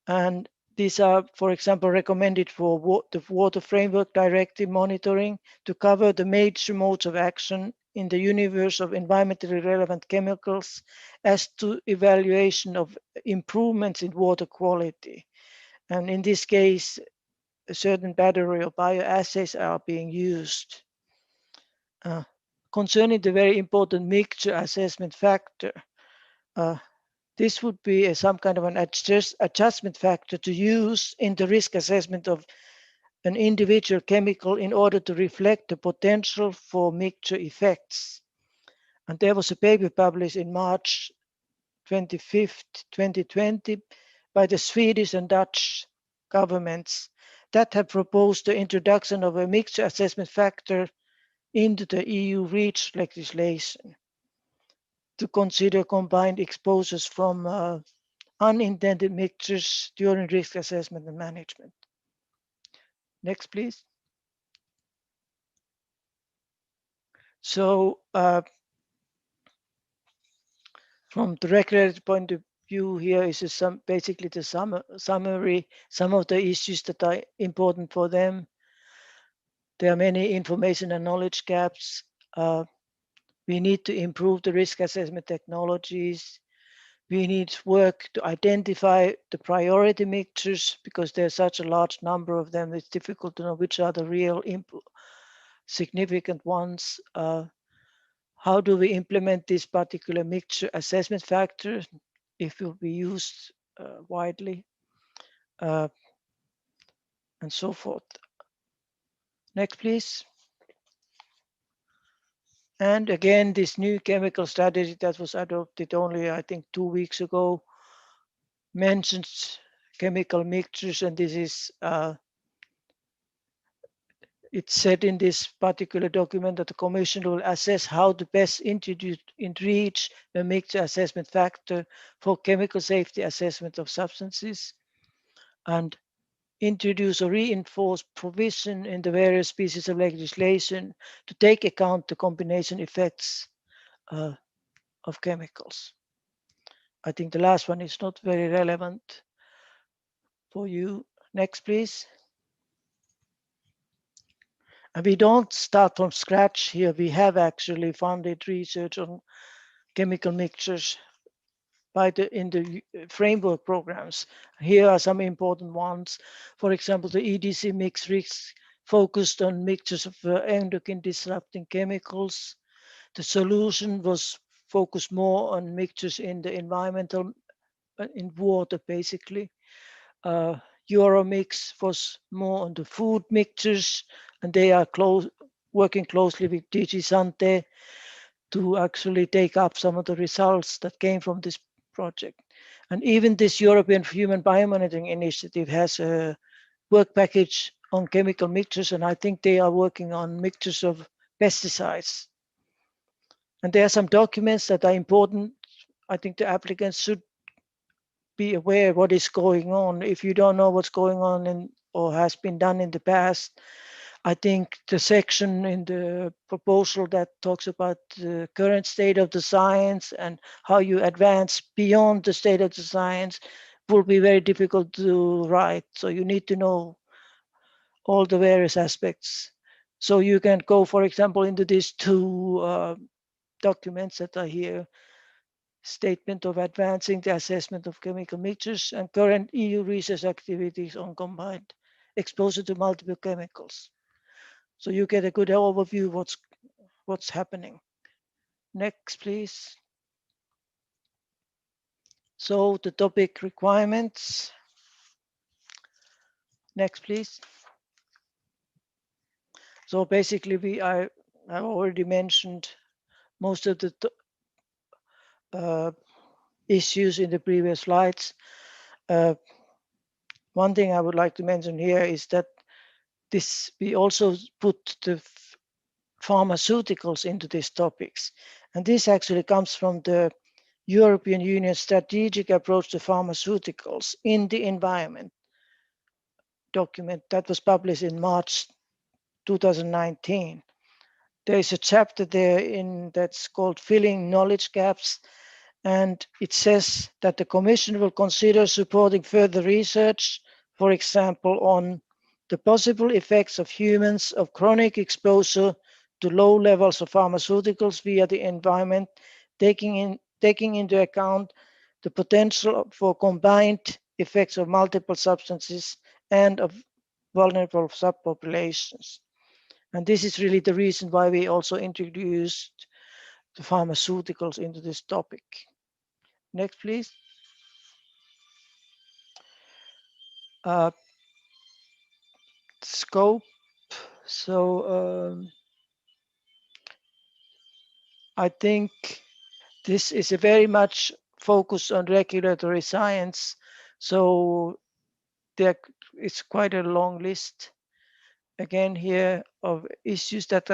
And these are, for example, recommended for the Water Framework Directive monitoring to cover the major modes of action in the universe of environmentally relevant chemicals as to evaluation of improvements in water quality. And in this case, a certain battery of bioassays are being used. Concerning the very important mixture assessment factor, this would be some kind of an adjustment factor to use in the risk assessment of an individual chemical in order to reflect the potential for mixture effects. And there was a paper published in March 25th, 2020 by the Swedish and Dutch governments that have proposed the introduction of a mixture assessment factor into the EU REACH legislation to consider combined exposures from unintended mixtures during risk assessment and management. Next, please. So from the regulatory point of view, here is basically the summary, some of the issues that are important for them. There are many information and knowledge gaps. We need to improve the risk assessment technologies. We need work to identify the priority mixtures because there's such a large number of them. It's difficult to know which are the real significant ones. How do we implement this particular mixture assessment factor if it will be used widely, and so forth. Next, please. And again, this new chemical strategy that was adopted only, I think, 2 weeks ago mentions chemical mixtures, and this is it's said in this particular document that the Commission will assess how to best reach a mixture assessment factor for chemical safety assessment of substances, and introduce or reinforce provision in the various pieces of legislation to take account the combination effects of chemicals. I think the last one is not very relevant for you. Next, please. And we don't start from scratch here. We have actually funded research on chemical mixtures in the framework programs. Here are some important ones. For example, the EDC mix risk focused on mixtures of endocrine disrupting chemicals. The solution was focused more on mixtures in the environmental, in water basically. Euromix was more on the food mixtures, and they are working closely with DG Sante to actually take up some of the results that came from this project. And even this European Human Biomonitoring Initiative has a work package on chemical mixtures, and I think they are working on mixtures of pesticides. And there are some documents that are important. I think the applicants should be aware of what is going on. If you don't know what's going on or has been done in the past, I think the section in the proposal that talks about the current state of the science and how you advance beyond the state of the science will be very difficult to write. So you need to know all the various aspects. So you can go, for example, into these two documents that are here. Statement of advancing the assessment of chemical mixtures and current EU research activities on combined exposure to multiple chemicals. So you get a good overview of what's happening. Next, please. So the topic requirements. Next, please. So basically, I already mentioned most of the issues in the previous slides. One thing I would like to mention here is that we also put the pharmaceuticals into these topics. And this actually comes from the European Union strategic approach to pharmaceuticals in the environment document that was published in March 2019. There is a chapter there that's called Filling Knowledge Gaps, and it says that the Commission will consider supporting further research, for example, on the possible effects of humans of chronic exposure to low levels of pharmaceuticals via the environment, taking into account the potential for combined effects of multiple substances and of vulnerable subpopulations. And this is really the reason why we also introduced the pharmaceuticals into this topic. Next, please. Scope. So I think this is a very much focused on regulatory science. So there is quite a long list again here of issues that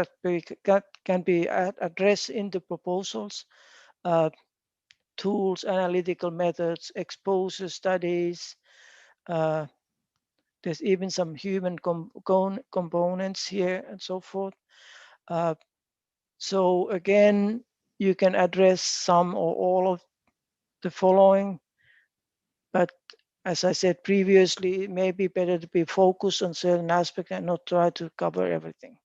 can be addressed in the proposals. Tools, analytical methods, exposure studies. There's even some human components here and so forth. So again, you can address some or all of the following, but as I said previously, it may be better to be focused on certain aspects and not try to cover everything.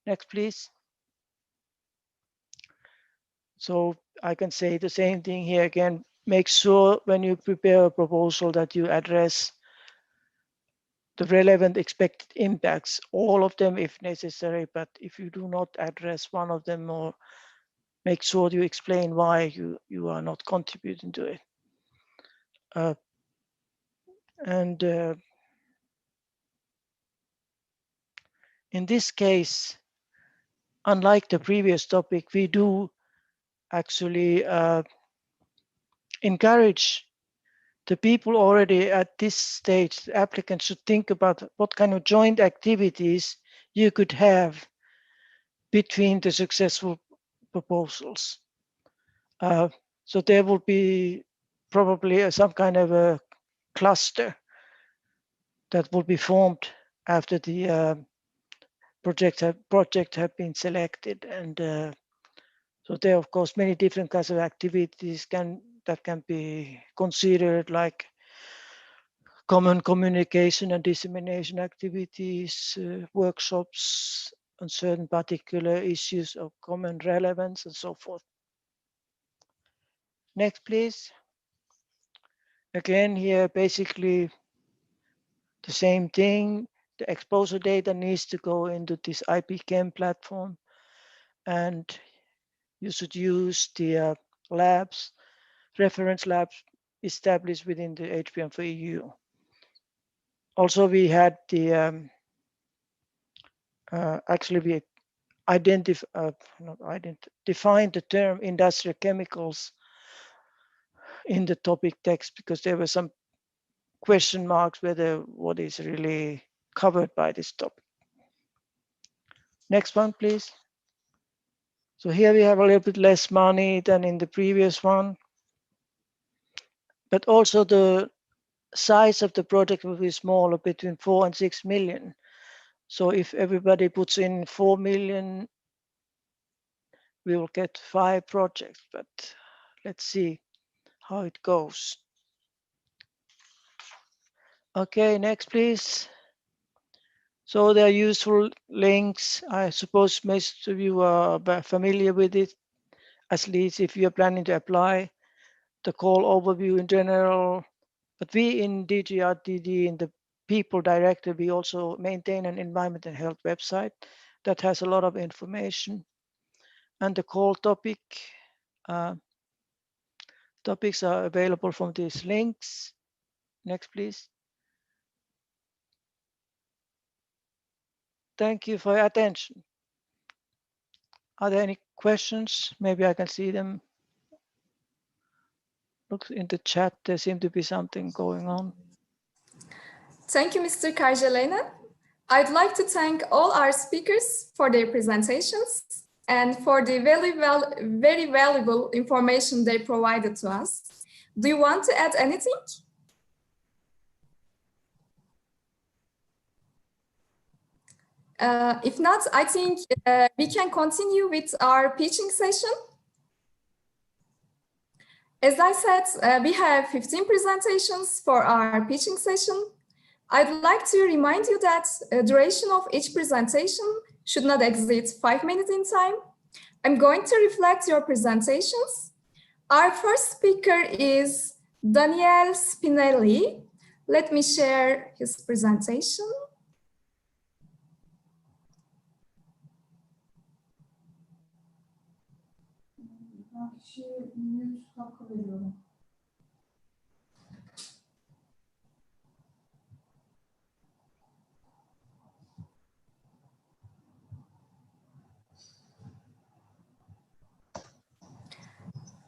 Next, please. So I can say the same thing here again. Make sure when you prepare a proposal that you address the relevant expected impacts, all of them if necessary, but if you do not address one of them, or make sure you explain why you are not contributing to it. In this case, unlike the previous topic, we do actually encourage the people already at this stage, the applicants should think about what kind of joint activities you could have between the successful proposals. So there will be probably some kind of a cluster that will be formed after the project have been selected, and so there are of course many different kinds of activities that can be considered, like common communication and dissemination activities, workshops on certain particular issues of common relevance, and so forth. Next, please. Again, here basically the same thing. The exposure data needs to go into this IPChem platform, and you should use the labs, reference labs established within the HBM4EU. Also, we had the actually we defined the term industrial chemicals in the topic text, because there were some question marks whether what is really covered by this topic. Next one, please. So here we have a little bit less money than in the previous one, but also the size of the project will be smaller, between 4 and 6 million. So if everybody puts in 4 million, we will get 5 projects, but let's see how it goes. Okay, next, please. So there are useful links. I suppose most of you are familiar with it, at least if you are planning to apply. The call overview in general, but we in DGRTD, in the People Director, we also maintain an environment and health website that has a lot of information. And the call topics are available from these links. Next, please. Thank you for your attention. Are there any questions? Maybe I can see them. Look in the chat, there seems to be something going on. Thank you, Mr. Karjalainen. I'd like to thank all our speakers for their presentations and for the very valuable information they provided to us. Do you want to add anything? If not, I think we can continue with our pitching session. As I said, we have 15 presentations for our pitching session. I'd like to remind you that the duration of each presentation should not exceed 5 minutes in time. I'm going to reflect your presentations. Our first speaker is Daniele Spinelli. Let me share his presentation.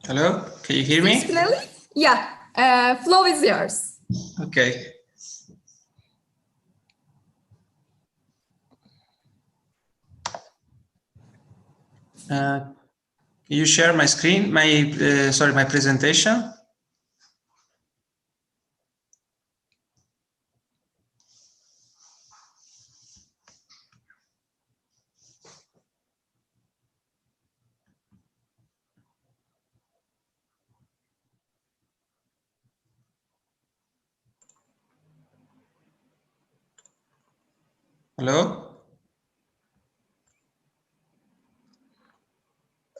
Hello, can you hear me? Spinelli? Yeah, flow is yours. Okay. Can you share my screen, my presentation? Hello?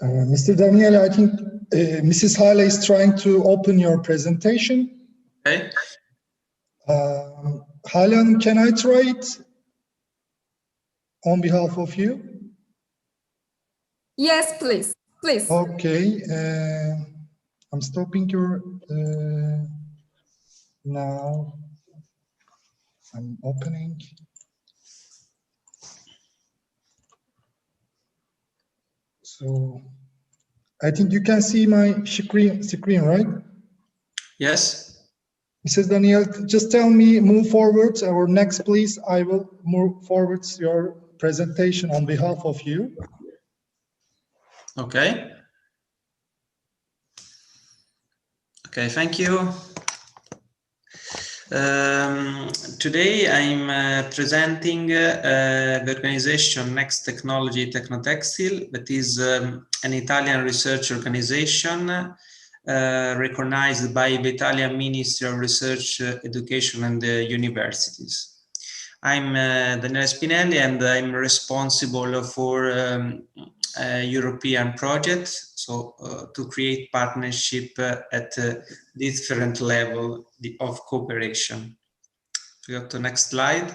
Mr. Daniel, I think Mrs. Hala is trying to open your presentation. Okay. Hala, can I try it on behalf of you? Yes, please. Please. Okay. I'm stopping your now. I'm opening. So I think you can see my screen, right? Yes. Mrs. Daniel, just tell me, move forward or next, please. I will move forward your presentation on behalf of you. Okay. Okay, thank you. Today I'm presenting the organization Next Technology Tecnotextile, that is an Italian research organization recognized by the Italian Ministry of Research, Education and Universities. I'm Daniele Spinelli and I'm responsible for a European project, so to create partnership at different level of cooperation. We go to next slide.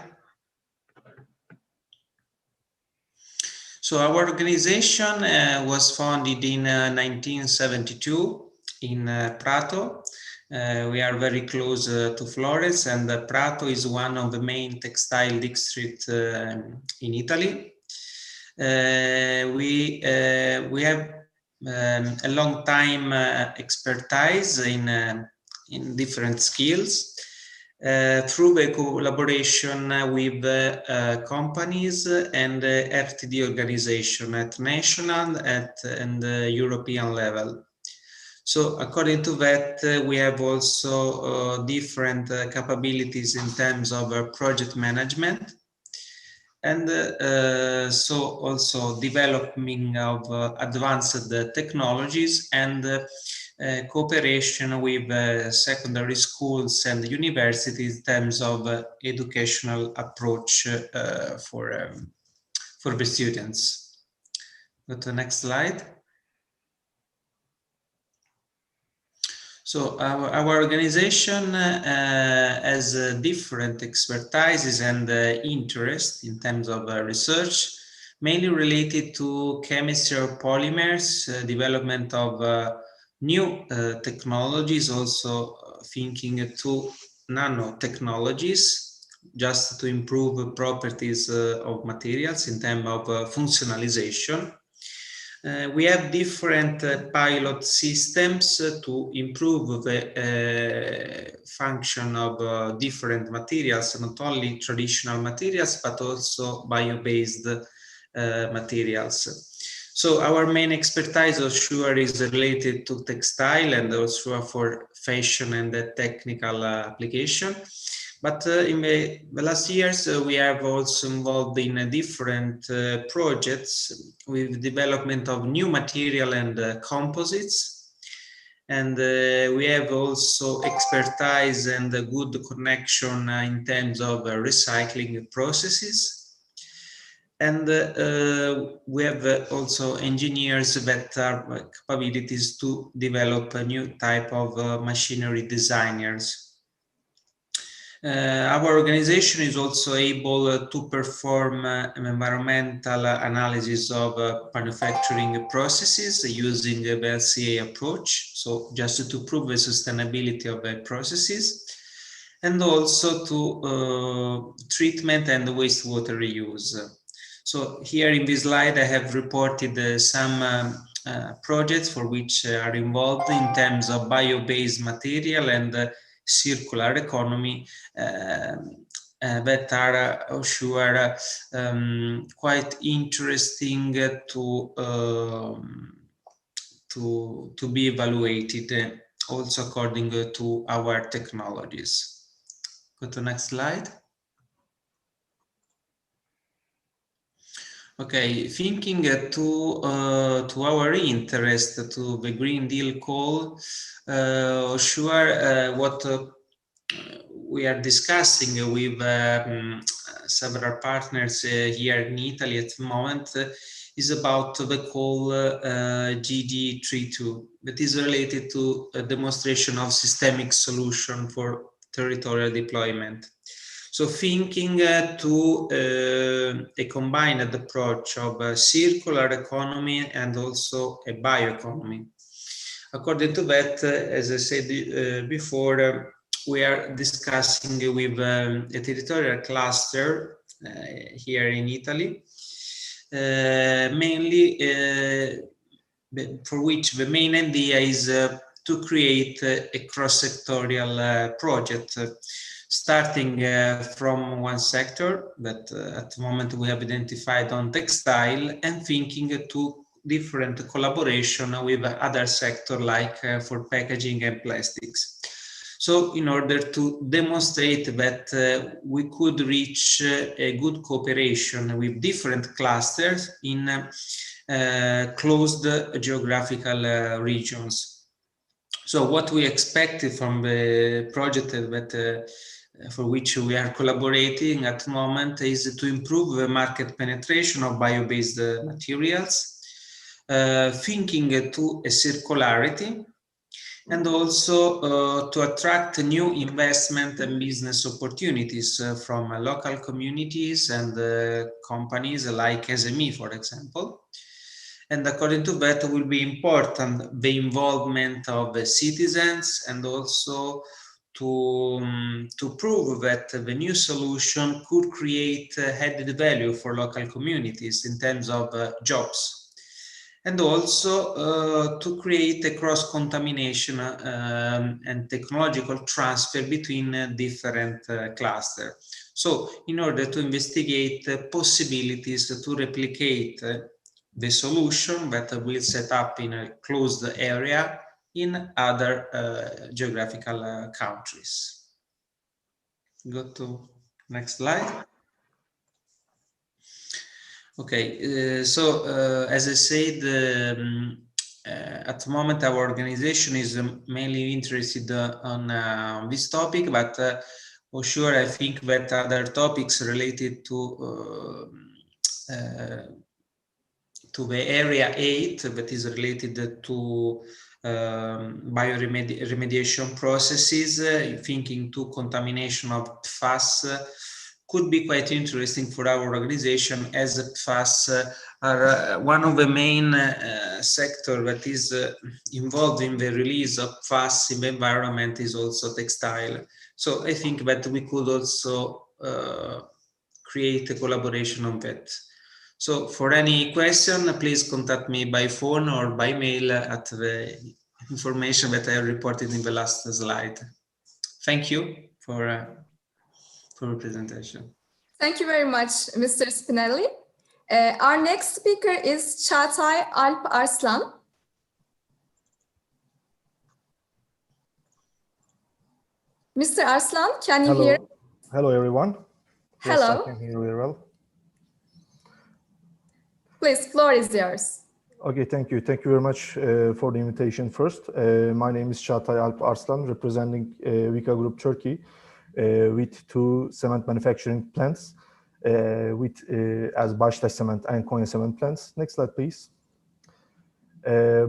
So our organization was founded in 1972 in Prato. We are very close to Florence, and Prato is one of the main textile districts in Italy. We have a long time expertise in different skills through the collaboration with companies and FTD organization at national and European level. So according to that, we have also different capabilities in terms of project management, and so also developing of advanced technologies and cooperation with secondary schools and universities in terms of educational approach for the students. Go to the next slide. So our organization has different expertises and interest in terms of research, mainly related to chemistry of polymers, development of new technologies, also thinking to nanotechnologies, just to improve properties of materials in terms of functionalization. We have different pilot systems to improve the function of different materials, not only traditional materials, but also bio-based materials. So our main expertise, sure, is related to textile and also for fashion and the technical application. But in the last years, we have also involved in different projects with development of new material and composites. And we have also expertise and a good connection in terms of recycling processes. And we have also engineers that are capabilities to develop a new type of machinery designers. Our organization is also able to perform an environmental analysis of manufacturing processes using the LCA approach, so just to prove the sustainability of the processes, and also to treatment and wastewater reuse. So here in this slide, I have reported some projects for which are involved in terms of bio-based material and circular economy that are sure quite interesting to be evaluated also according to our technologies. Go to the next slide. Okay, thinking to our interest to the Green Deal call, sure, what we are discussing with several partners here in Italy at the moment is about the call GD32, that is related to a demonstration of systemic solution for territorial deployment. So thinking to a combined approach of a circular economy and also a bioeconomy. According to that, as I said before, we are discussing with a territorial cluster here in Italy, mainly for which the main idea is to create a cross-sectorial project, starting from one sector that at the moment we have identified on textile, and thinking to different collaboration with other sector like for packaging and plastics. So in order to demonstrate that we could reach a good cooperation with different clusters in closed geographical regions. So what we expected from the project that for which we are collaborating at the moment is to improve the market penetration of bio-based materials, thinking to a circularity, and also to attract new investment and business opportunities from local communities and companies like SME, for example. And according to that, will be important the involvement of the citizens, and also to prove that the new solution could create added value for local communities in terms of jobs. And also to create a cross-contamination and technological transfer between different clusters. So in order to investigate possibilities to replicate the solution that will set up in a closed area in other geographical countries. Go to next slide. Okay, so as I said, at the moment our organization is mainly interested on this topic, but for sure I think that other topics related to the area 8, that is related to bioremediation processes, thinking to contamination of PFAS, could be quite interesting for our organization, as PFAS are one of the main sector that is involved in the release of PFAS in the environment is also textile. So I think that we could also create a collaboration on that. So for any question, please contact me by phone or by mail at the information that I reported in the last slide. Thank you for the presentation. Thank you very much, Mr. Spinelli. Our next speaker is Çağatay Alp Arslan. Mr. Arslan, can you hear? Hello, everyone. Hello. Yes, I can hear you very well. Please, floor is yours. Okay, thank you. Thank you very much for the invitation first. My name is Çağatay Alp Arslan, representing Vica Group Turkey, with 2 cement manufacturing plants, as Baştaş Cement and Konya Cement plants. Next slide, please.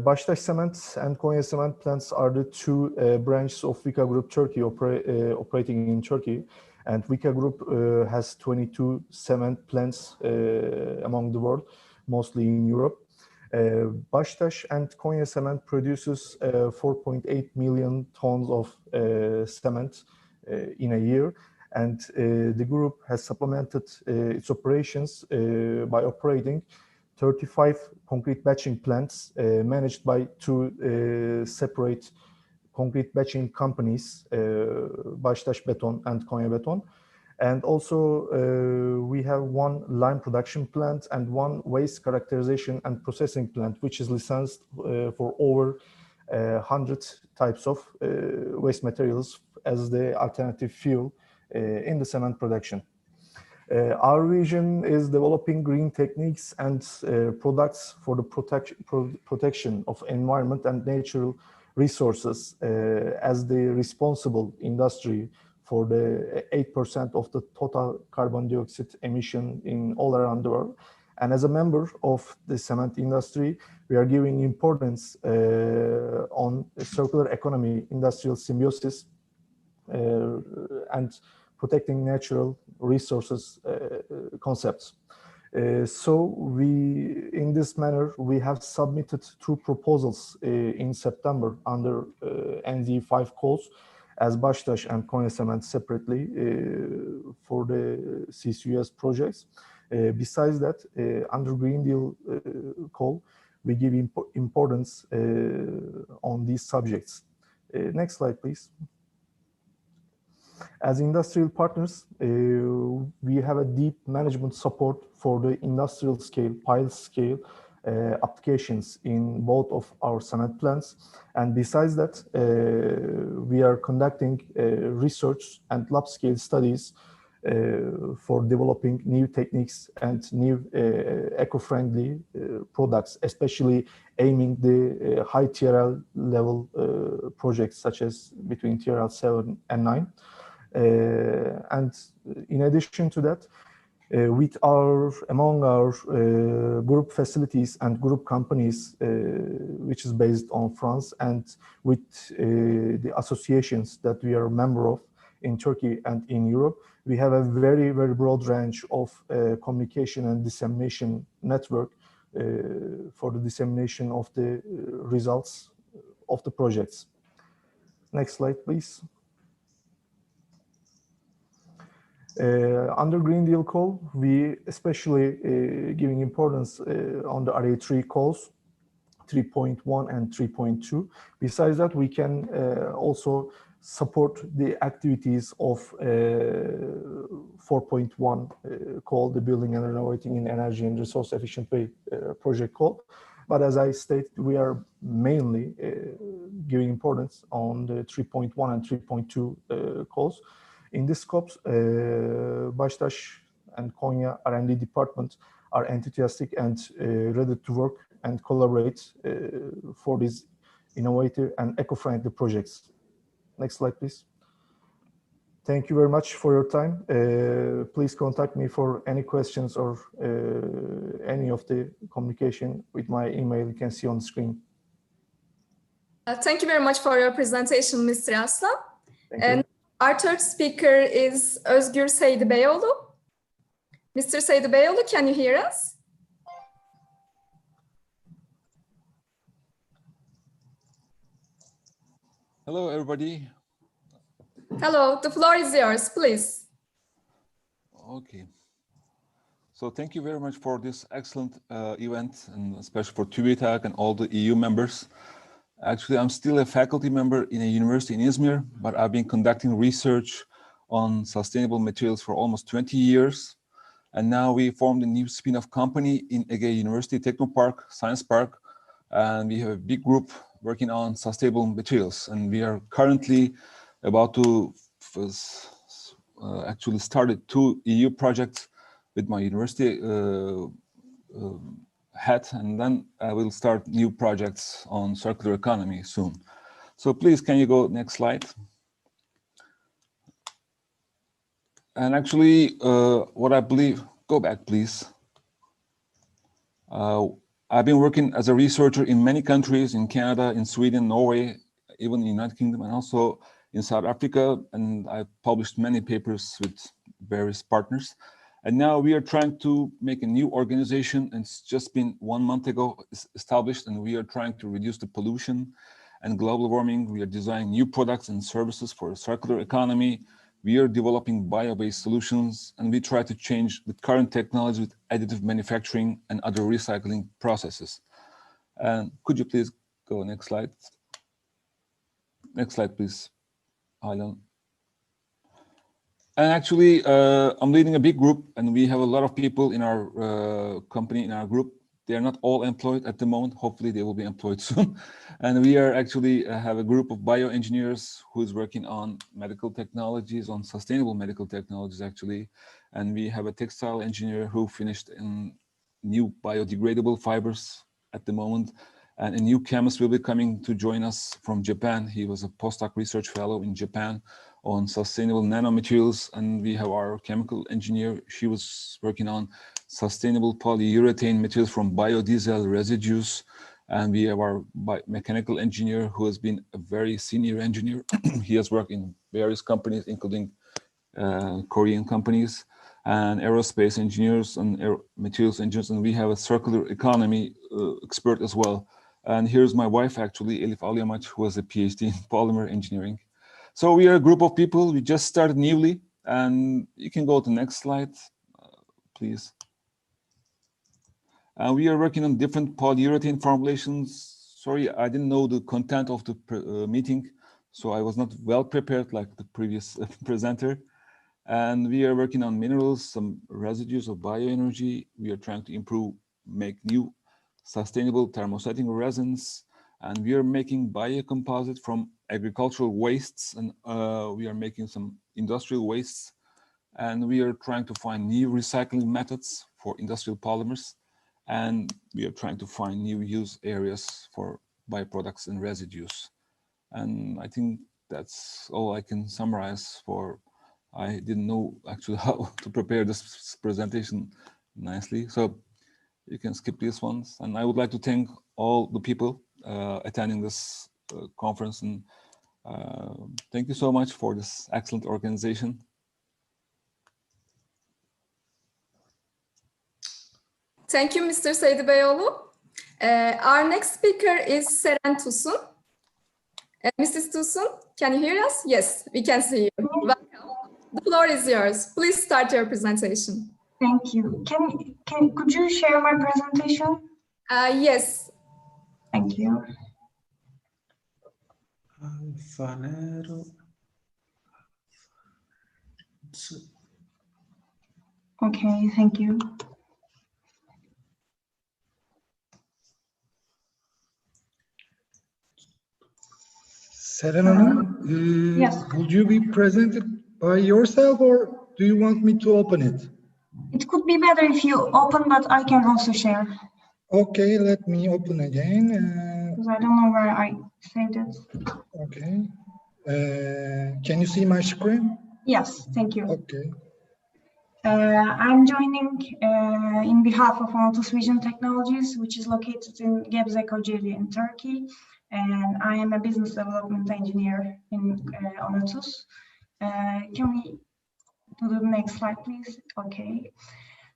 Baştaş Cement and Konya Cement plants are the 2 branches of Vica Group Turkey operating in Turkey. And Vica Group has 22 cement plants among the world, mostly in Europe. Baştaş and Konya Cement produces 4.8 million tons of cement in a year. And the group has supplemented its operations by operating 35 concrete batching plants managed by 2 separate concrete batching companies, Baştaş Beton and Konya Beton. And also we have 1 lime production plant and 1 waste characterization and processing plant, which is licensed for over 100 types of waste materials as the alternative fuel in the cement production. Our vision is developing green techniques and products for the protection of environment and natural resources as the responsible industry for the 8% of the total carbon dioxide emission in all around the world. And as a member of the cement industry, we are giving importance on circular economy, industrial symbiosis, and protecting natural resources concepts. So in this manner, we have submitted 2 proposals in September under NZ5 calls as Baştaş and Konya Cement separately for the CCUS projects. Besides that, under Green Deal call, we give importance on these subjects. Next slide, please. As industrial partners, we have a deep management support for the industrial scale, pilot scale applications in both of our cement plants. And besides that, we are conducting research and lab scale studies for developing new techniques and new eco-friendly products, especially aiming the high TRL level projects such as between TRL 7 and 9. And in addition to that, among our group facilities and group companies, which is based on France, and with the associations that we are a member of in Turkey and in Europe, we have a very, very broad range of communication and dissemination network for the dissemination of the results of the projects. Next slide, please. Under Green Deal call, we especially giving importance on the RA3 calls, 3.1 and 3.2. Besides that, we can also support the activities of 4.1 call, the Building and Renovating in Energy and Resource Efficient Way project call. But as I stated, we are mainly giving importance on the 3.1 and 3.2 calls. In this scopes, Baştaş and Konya R&D department are enthusiastic and ready to work and collaborate for these innovative and eco-friendly projects. Next slide, please. Thank you very much for your time. Please contact me for any questions or any of the communication with my email you can see on the screen. Thank you very much for your presentation, Mr. Aslan. Thank you. Our third speaker is Özgür Seydibeyoğlu. Mr. Seydibeyoğlu, can you hear us? Hello, everybody. Hello, the floor is yours, please. Okay. So thank you very much for this excellent event, and especially for TÜBİTAK and all the EU members. Actually, I'm still a faculty member in a university in Izmir, but I've been conducting research on sustainable materials for almost 20 years. And now we formed a new spin-off company in Ege University Technopark, Science Park. And we have a big group working on sustainable materials. And we are currently about to actually started 2 EU projects with my university hat, and then I will start new projects on circular economy soon. So please, can you go next slide? And actually, what I believe, go back, please. I've been working as a researcher in many countries, in Canada, in Sweden, Norway, even in the United Kingdom, and also in South Africa. And I've published many papers with various partners. And now we are trying to make a new organization, and it's just been 1 month ago established, and we are trying to reduce the pollution and global warming. We are designing new products and services for a circular economy. We are developing bio-based solutions, and we try to change the current technology with additive manufacturing and other recycling processes. And could you please go next slide? Next slide, please. Aylan. And actually, I'm leading a big group, and we have a lot of people in our company, in our group. They are not all employed at the moment. Hopefully, they will be employed soon. And we are actually have a group of bioengineers who is working on medical technologies, on sustainable medical technologies, actually. And we have a textile engineer who finished in new biodegradable fibers at the moment. And a new chemist will be coming to join us from Japan. He was a postdoc research fellow in Japan on sustainable nanomaterials. And we have our chemical engineer. She was working on sustainable polyurethane materials from biodiesel residues. And we have our mechanical engineer who has been a very senior engineer. He has worked in various companies, including Korean companies, and aerospace engineers and materials engineers. And we have a circular economy expert as well. And here's my wife, actually, Elif Alyamaç, who has a PhD in polymer engineering. So we are a group of people. We just started newly. And you can go to the next slide, please. We are working on different polyurethane formulations. Sorry, I didn't know the content of the meeting, so I was not well prepared like the previous presenter. And we are working on minerals, some residues of bioenergy. We are trying to make new sustainable thermosetting resins. And we are making biocomposite from agricultural wastes. And we are making some industrial wastes. And we are trying to find new recycling methods for industrial polymers. And we are trying to find new use areas for byproducts and residues. And I think that's all I can summarize for. I didn't know actually how to prepare this presentation nicely. So you can skip these ones. And I would like to thank all the people attending this conference. And thank you so much for this excellent organization. Thank you, Mr. Seydi Beyoğlu. Our next speaker is Seren Tusun. Mrs. Tusun, can you hear us? Yes, we can see you. Welcome. The floor is yours. Please start your presentation. Thank you. Could you share my presentation? Yes. Thank you. Okay, thank you. Seren Hanım, yes. Would you be presented by yourself or do you want me to open it? It could be better if you open, but I can also share. Okay, let me open again. Because I don't know where I saved it. Okay. Can you see my screen? Yes, thank you. Okay. I'm joining in behalf of Onotus Vision Technologies, which is located in Gebze, Kocaeli in Turkey. And I am a business development engineer in Onotus. Can we do the next slide, please? Okay.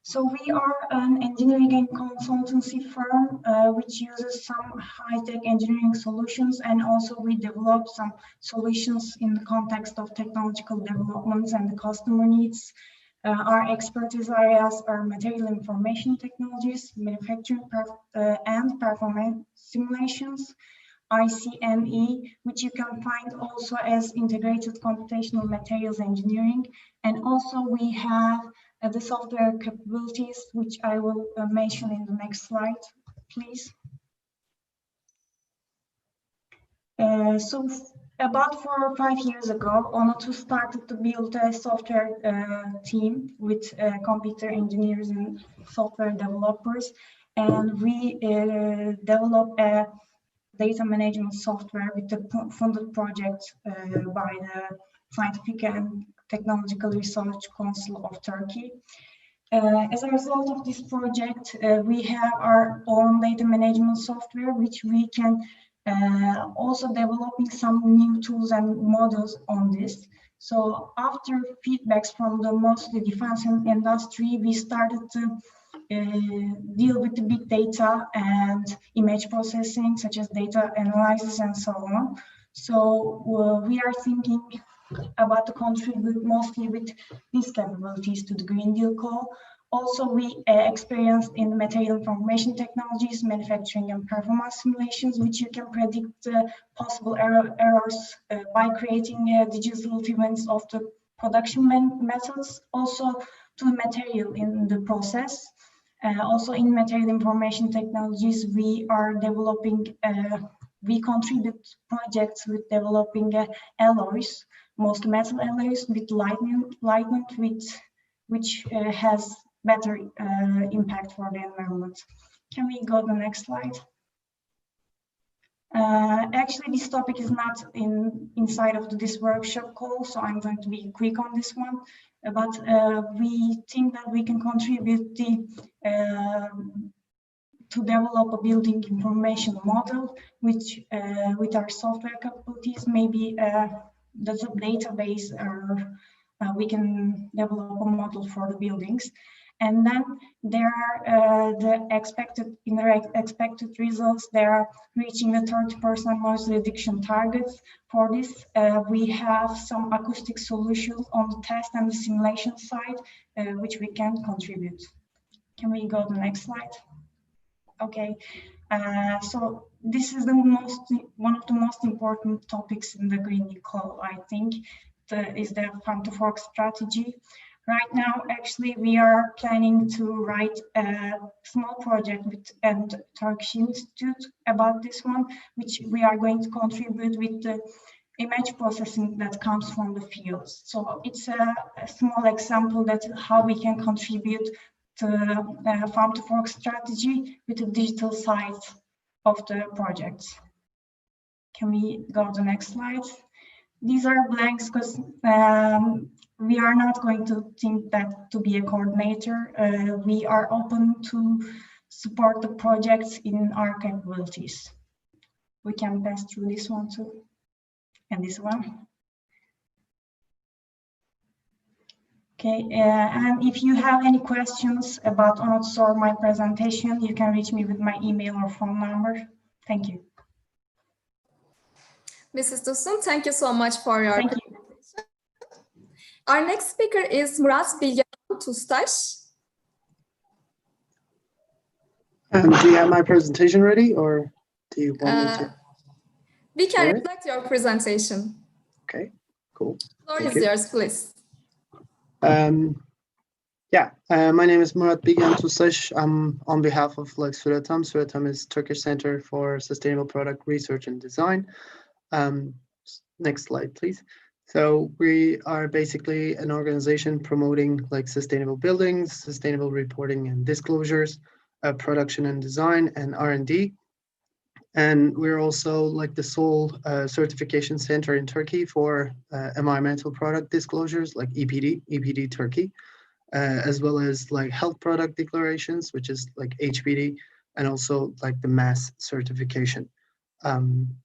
So we are an engineering and consultancy firm which uses some high-tech engineering solutions, and also we develop some solutions in the context of technological developments and the customer needs. Our expertise areas are material information technologies, manufacturing and performance simulations, ICME, which you can find also as integrated computational materials engineering. And also we have the software capabilities, which I will mention in the next slide, please. So about 4 or 5 years ago, Onotus started to build a software team with computer engineers and software developers. And we developed a data management software with the funded project by the Scientific and Technological Research Council of Turkey. As a result of this project, we have our own data management software, which we can also developing some new tools and models on this. So after feedbacks from the mostly defense industry, we started to deal with the big data and image processing, such as data analysis and so on. So we are thinking about to contribute mostly with these capabilities to the Green Deal call. Also, we experienced in material information technologies, manufacturing and performance simulations, which you can predict possible errors by creating digital twins of the production methods, also to material in the process. Also in material information technologies, we are developing, we contribute projects with developing alloys, most metal alloys with lightning which has better impact for the environment. Can we go to the next slide? Actually, this topic is not inside of this workshop call, so I'm going to be quick on this one. But we think that we can contribute to develop a building information model, which with our software capabilities, maybe that's a database, or we can develop a model for the buildings. And then there are the expected results. They are reaching the 30% noise reduction targets. For this, we have some acoustic solutions on the test and the simulation side, which we can contribute. Can we go to the next slide? Okay, so this is one of the most important topics in the Green Deal Call, I think, is the farm to fork strategy. Right now, actually, we are planning to write a small project with the Turkish Institute about this one, which we are going to contribute with the image processing that comes from the fields. So it's a small example that how we can contribute to farm to fork strategy with the digital side of the projects. Can we go to the next slide? These are blanks because we are not going to think that to be a coordinator. We are open to support the projects in our capabilities. We can pass through this one too, and this one. Okay, and if you have any questions about ONOTS or my presentation, you can reach me with my email or phone number. Thank you. Mrs. Tosun, thank you so much for your Thank you. Our next speaker is Murat Bilgehan Tustaş. Do you have my presentation ready, or do you want me to? We can reflect your presentation. Okay, cool. The floor is yours, please. My name is Murat Bilgehan Tustaş. I'm on behalf of Süretam. Süretam is Turkish Center for Sustainable Product Research and Design. Next slide, please. So we are basically an organization promoting sustainable buildings, sustainable reporting and disclosures, production and design, and R&D. And we're also the sole certification center in Turkey for environmental product disclosures, like EPD Turkey, as well as health product declarations, which is HPD, and also the mass certification.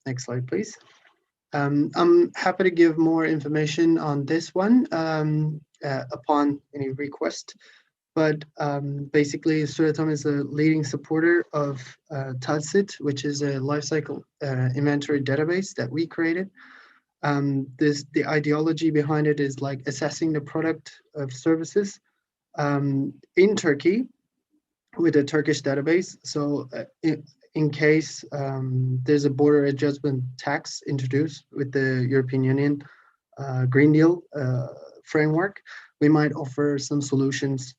Next slide, please. I'm happy to give more information on this one upon any request. But basically, Süretam is a leading supporter of TADSIT, which is a lifecycle inventory database that we created. The ideology behind it is assessing the product of services in Turkey with a Turkish database. So in case there's a border adjustment tax introduced with the European Union Green Deal framework, we might offer some solutions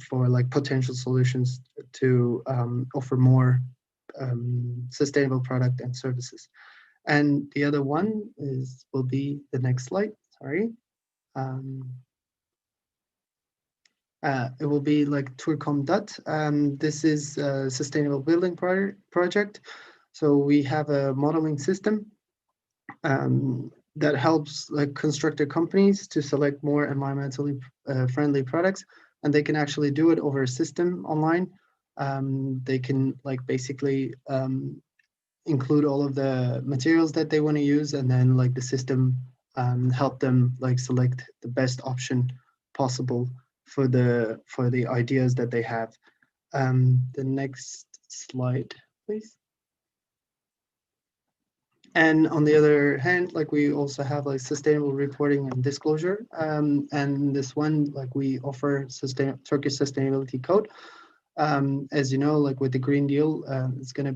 for potential solutions to offer more sustainable product and services. And the other one will be the next slide. Sorry. It will be Turcom. This is a sustainable building project. So we have a modeling system that helps constructor companies to select more environmentally friendly products. And they can actually do it over a system online. They can basically include all of the materials that they want to use, and then the system help them select the best option possible for the ideas that they have. The next slide, please. And on the other hand, we also have sustainable reporting and disclosure. And this one, we offer Turkish Sustainability Code. As you know, with the Green Deal, it's going to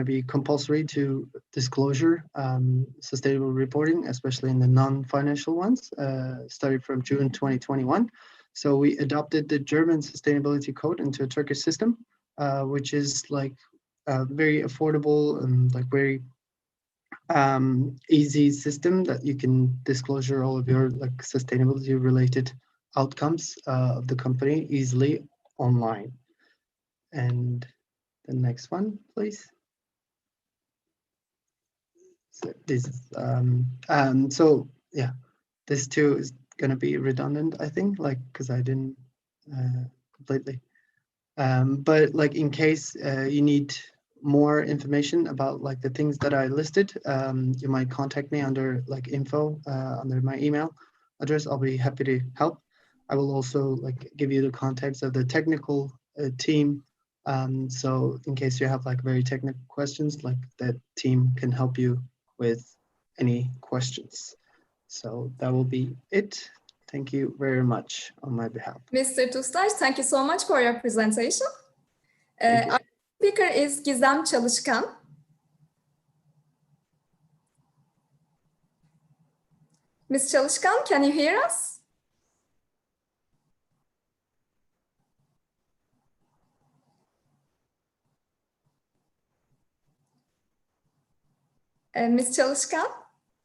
be compulsory to disclosure sustainable reporting, especially in the non-financial ones, started from June 2021. So we adopted the German Sustainability Code into a Turkish system, which is very affordable and very easy system that you can disclosure all of your sustainability related outcomes of the company easily online. And The next one, please. So this is so yeah, this too is going to be redundant, I think, like because I didn't completely. But like in case you need more information about like the things that I listed, you might contact me under like info under my email address. I'll be happy to help. I will also like give you the contacts of the technical team. So in case you have like very technical questions, like that team can help you with any questions. So that will be it. Thank you very much on my behalf. Mr. Tustaş, thank you so much for your presentation. Thank you. Our speaker is Gizem Çalışkan. Ms. Çalışkan, can you hear us? Ms. Çalışkan,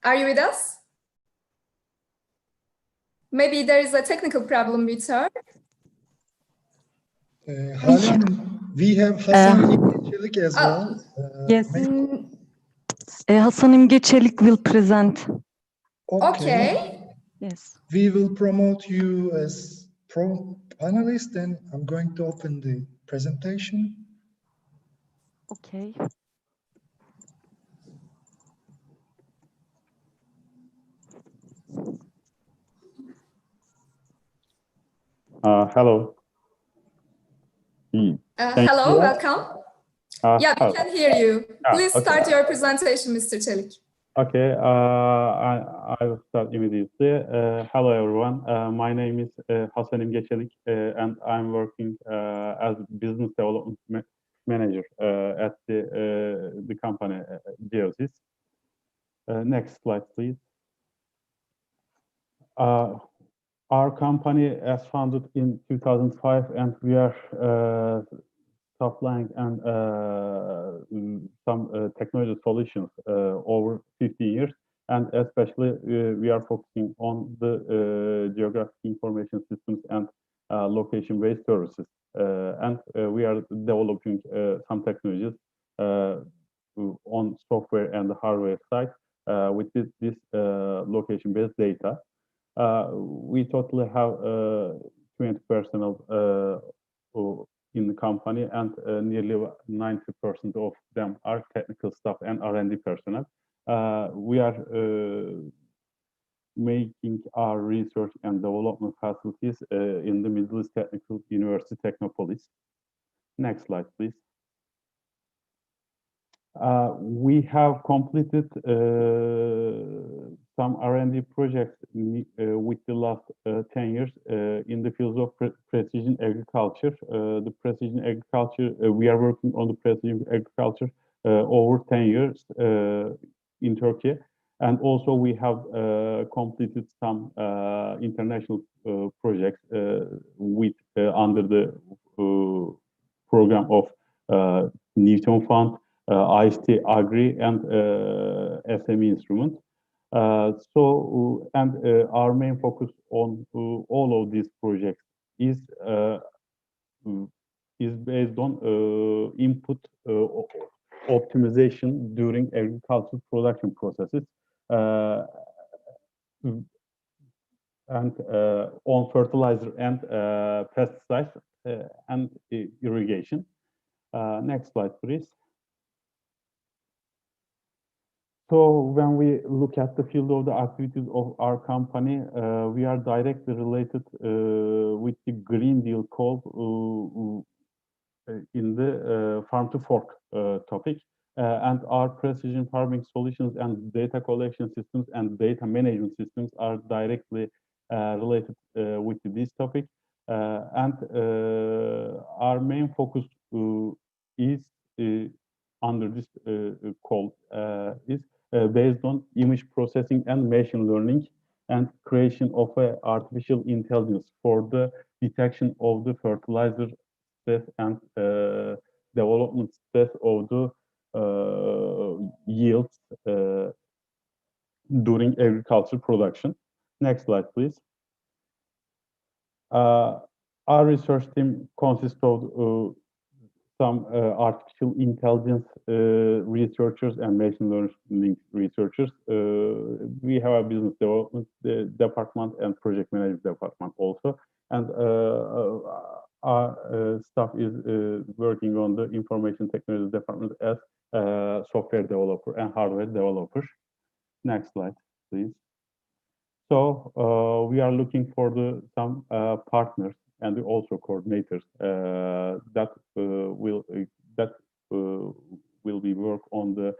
are you with us? Maybe there is a technical problem with her. Halam, we have Hasan İmgeçelik as well. Yes. Hasan İmgeçelik will present. Okay. Yes. We will promote you as panelist, and I'm going to open the presentation. Okay. Hello. Hello, welcome. Yeah, we can hear you. Please start your presentation, Mr. Çelik. Okay, I will start immediately. Hello, everyone. My name is Hasan İmgeçelik, and I'm working as business development manager at the company Geosys. Next slide, please. Our company was founded in 2005, and we are supplying and some technology solutions over 50 years, and especially we are focusing on the geographic information systems and location-based services, and we are developing some technologies on software and the hardware side with this location-based data. We totally have 20 personnel in the company, and nearly 90% of them are technical staff and R&D personnel. We are making our research and development facilities in the Middle East Technical University, Technopolis. Next slide, please. We have completed some R&D projects with the last 10 years in the field of precision agriculture. The precision agriculture, we are working on the precision agriculture over 10 years in Turkey. And also we have completed some international projects with under the program of Newton Fund, IST Agri, and SME Instrument. Our main focus on all of these projects is based on input optimization during agricultural production processes, and on fertilizer and pesticides and irrigation. Next slide, please. So when we look at the field of the activities of our company, we are directly related with the Green Deal call in the farm to fork topic. And our precision farming solutions and data collection systems and data management systems are directly related with this topic. And our main focus is under this call is based on image processing and machine learning and creation of artificial intelligence for the detection of the fertilizer stress and development stress of the yields during agricultural production. Next slide, please. Our research team consists of some artificial intelligence researchers and machine learning researchers. We have a business development department and project management department also. And our staff is working on the information technology department as software developer and hardware developer. Next slide, please. So we are looking for some partners and also coordinators that will be work on the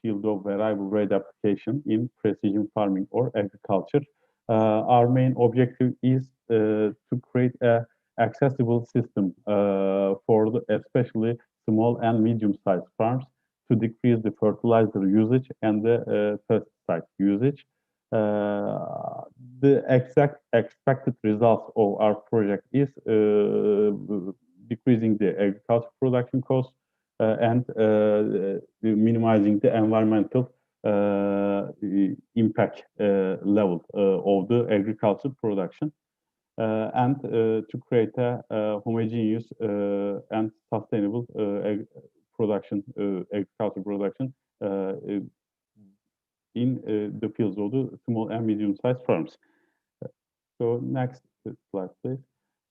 field of variable rate application in precision farming or agriculture. Our main objective is to create a accessible system for especially small and medium-sized farms to decrease the fertilizer usage and the pesticide usage. The exact expected results of our project is decreasing the agriculture production costs and minimizing the environmental impact level of the agriculture production, and to create a homogeneous and sustainable agriculture production in the fields of the small and medium-sized farms. So next slide, please.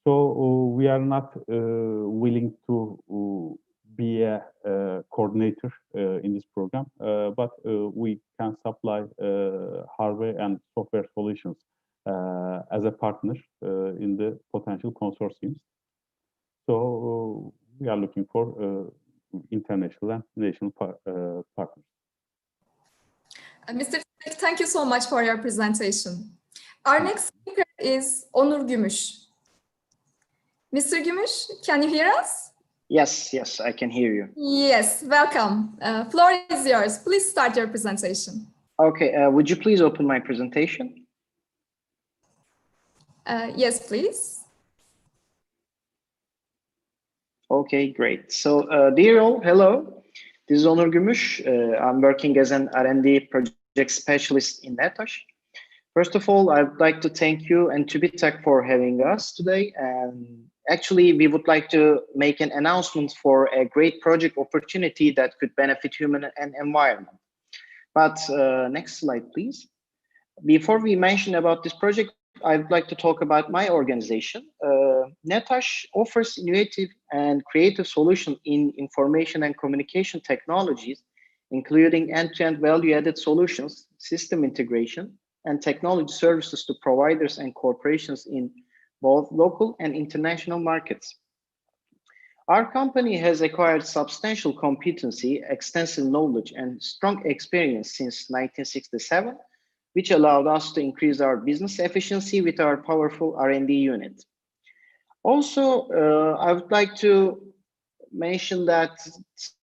So we are not willing to be a coordinator in this program, but we can supply hardware and software solutions as a partner in the potential consortiums. So we are looking for international and national partners. Mr. Çelik, thank you so much for your presentation. Our next speaker is Onur Gümüş. Mr. Gümüş, can you hear us? Yes, I can hear you. Yes, welcome. Floor is yours. Please start your presentation. Okay, would you please open my presentation? Yes, please. Okay, great. So, dear all, hello. This is Onur Gümüş. I'm working as an R&D project specialist in Netaş. First of all, I would like to thank you and TÜBİTAK for having us today. And actually, we would like to make an announcement for a great project opportunity that could benefit human and environment. But next slide, please. Before we mention about this project, I would like to talk about my organization. Netaş offers innovative and creative solutions in information and communication technologies, including end-to-end value-added solutions, system integration, and technology services to providers and corporations in both local and international markets. Our company has acquired substantial competency, extensive knowledge, and strong experience since 1967, which allowed us to increase our business efficiency with our powerful R&D unit. Also, I would like to mention that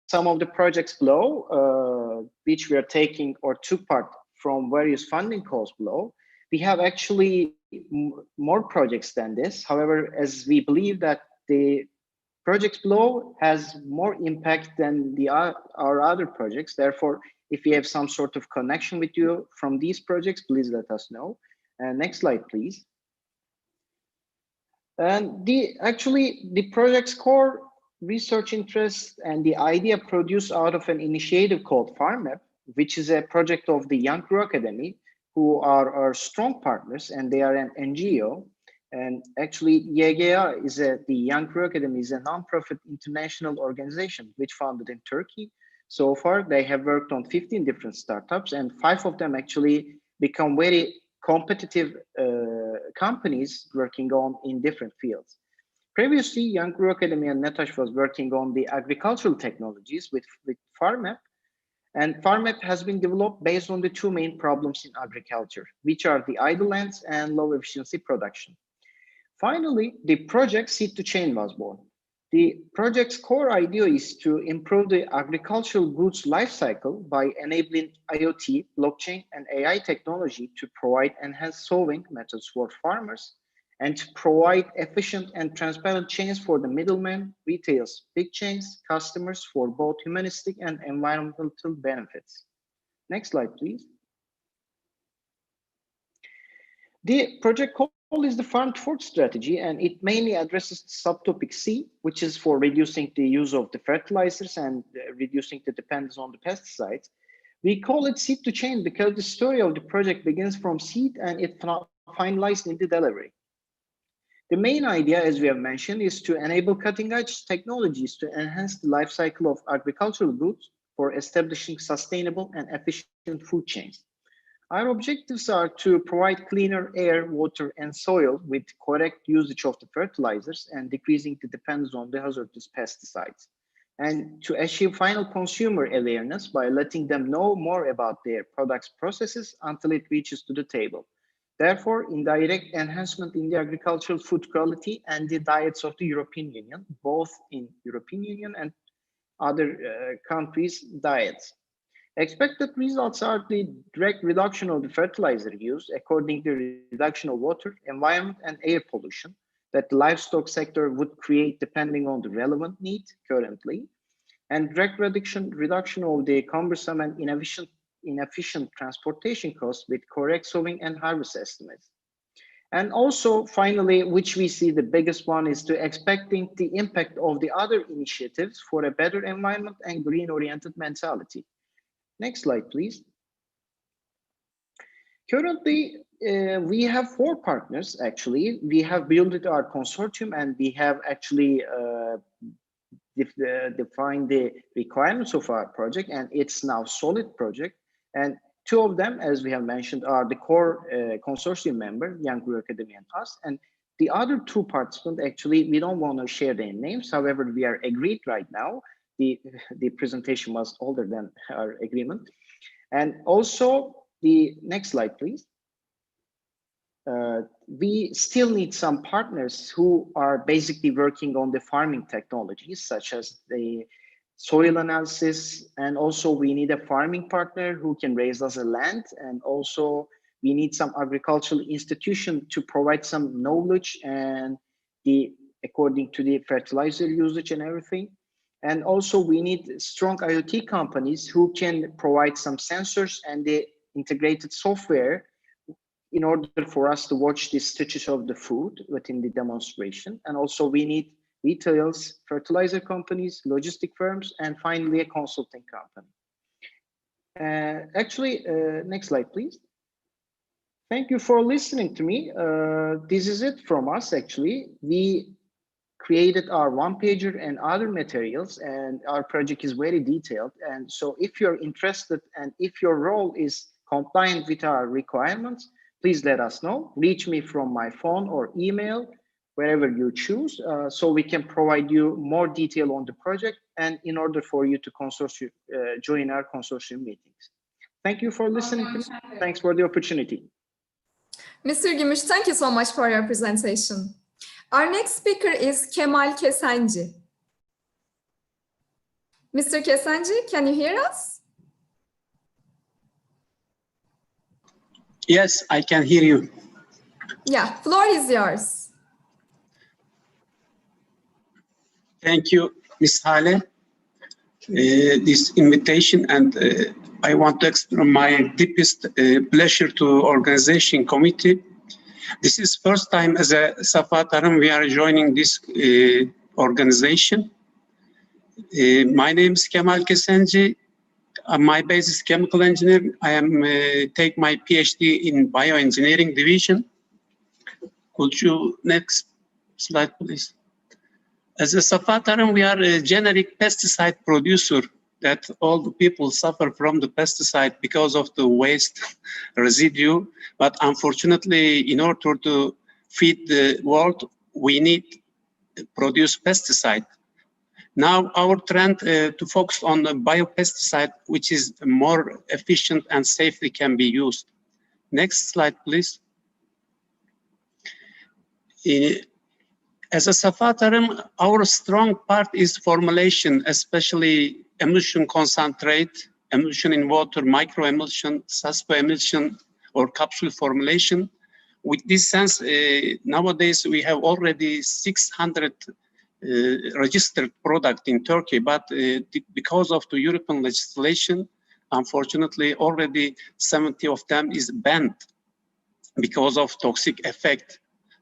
some of the projects below, which we are taking or took part from various funding calls below, we have actually more projects than this. However, as we believe that the projects below has more impact than our other projects, therefore, if you have some sort of connection with you from these projects, please let us know. Next slide, please. And the project's core research interest and the idea produced out of an initiative called FarmMap, which is a project of the Young Grow Academy, who are our strong partners, and they are an NGO. And actually, YGA is the Young Grow Academy is a non-profit international organization which founded in Turkey. So far, they have worked on 15 different startups, and 5 of them actually become very competitive companies working on in different fields. Previously, Young Grow Academy and Netaş was working on the agricultural technologies with FarmMap, and FarmMap has been developed based on the 2 main problems in agriculture, which are the idle lands and low efficiency production. Finally, the project Seed to Chain was born. The project's core idea is to improve the agricultural goods lifecycle by enabling IoT, blockchain, and AI technology to provide enhanced sowing methods for farmers and to provide efficient and transparent chains for the middlemen, retailers, big chains, customers for both humanistic and environmental benefits. Next slide, please. The project is the Farm to Fork strategy, and it mainly addresses subtopic C, which is for reducing the use of the fertilizers and reducing the dependence on the pesticides. We call it seed to chain because the story of the project begins from seed and it finalized in the delivery. The main idea, as we have mentioned, is to enable cutting-edge technologies to enhance the life cycle of agricultural goods for establishing sustainable and efficient food chains. Our objectives are to provide cleaner air, water, and soil with correct usage of the fertilizers and decreasing the dependence on the hazardous pesticides, and to achieve final consumer awareness by letting them know more about their products' processes until it reaches to the table. Therefore, indirect enhancement in the agricultural food quality and the diets of the European Union, both in European Union and other countries' diets. Expected results are the direct reduction of the fertilizer use according to the reduction of water, environment, and air pollution that the livestock sector would create depending on the relevant need currently, and direct reduction of the cumbersome and inefficient transportation costs with correct sowing and harvest estimates. And also, finally, which we see the biggest one is to expecting the impact of the other initiatives for a better environment and green-oriented mentality. Next slide, please. Currently, we have 4 partners, actually. We have built our consortium and we have actually defined the requirements of our project, and it's now solid project. And 2 of them, as we have mentioned, are the core consortium member, Young Brew Academy and us. And the other 2 participants, actually, we don't want to share their names. However, we are agreed right now. The presentation was older than our agreement. And also, the next slide, please. We still need some partners who are basically working on the farming technologies, such as the soil analysis, and also we need a farming partner who can raise us a land, and also we need some agricultural institution to provide some knowledge and according to the fertilizer usage and everything. And also we need strong IoT companies who can provide some sensors and the integrated software in order for us to watch the status of the food within the demonstration. And also we need retailers, fertilizer companies, logistic firms, and finally a consulting company. Next slide, please. Thank you for listening to me. This is it from us, actually. We created our one-pager and other materials, and our project is very detailed. And so if you're interested and if your role is compliant with our requirements, please let us know. Reach me from my phone or email, wherever you choose, so we can provide you more detail on the project and in order for you to join our consortium meetings. Thank you for listening to me. Thanks for the opportunity. Mr. Gümüş, thank you so much for your presentation. Our next speaker is Kemal Kesenci. Mr. Kesenci, can you hear us? Yes, I can hear you. Yeah, floor is yours. Thank you, Ms. Hale, this invitation, and I want to express my deepest pleasure to organization committee. This is first time as a Safa Tarım we are joining this organization. My name is Kemal Kesenci. My base is chemical engineer. I am take my PhD in bioengineering division. Could you next slide, please? As a Safa Tarım, we are a generic pesticide producer that all the people suffer from the pesticide because of the waste residue. But unfortunately, in order to feed the world, we need to produce pesticide. Now our trend to focus on the biopesticide, which is more efficient and safely can be used. Next slide, please. As a Safa Tarım, our strong part is formulation, especially emulsion concentrate, emulsion in water, microemulsion, suspo emulsion, or capsule formulation. With this sense, nowadays we have already 600 registered product in Turkey, but because of the European legislation, unfortunately, already 70 of them is banned because of toxic effect.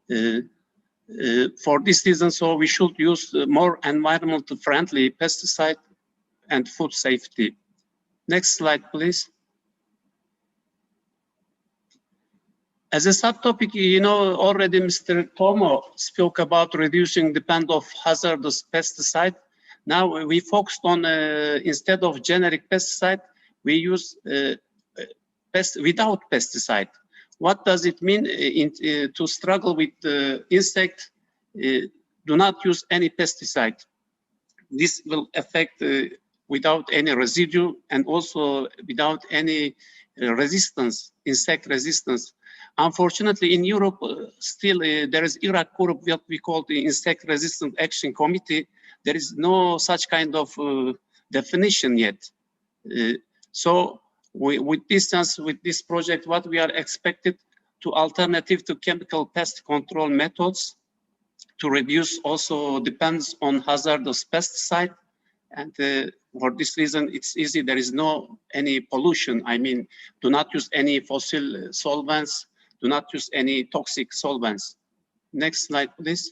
For this reason, so we should use more environmental friendly pesticide and food safety. Next slide, please. As a subtopic, you know, already Mr. Tomo spoke about reducing depend of hazardous pesticide. Now we focused on, instead of generic pesticide, we use without pesticide. What does it mean to struggle with insect? Do not use any pesticide. This will affect without any residue and also without any resistance, insect resistance. Unfortunately, in Europe, still there is IRAC group, what we call the Insect Resistant Action Committee. There is no such kind of definition yet. So with this project, what we are expected to alternative to chemical pest control methods to reduce also depends on hazardous pesticide. And for this reason, it's easy. There is no any pollution. I mean, do not use any fossil solvents. Do not use any toxic solvents. Next slide, please.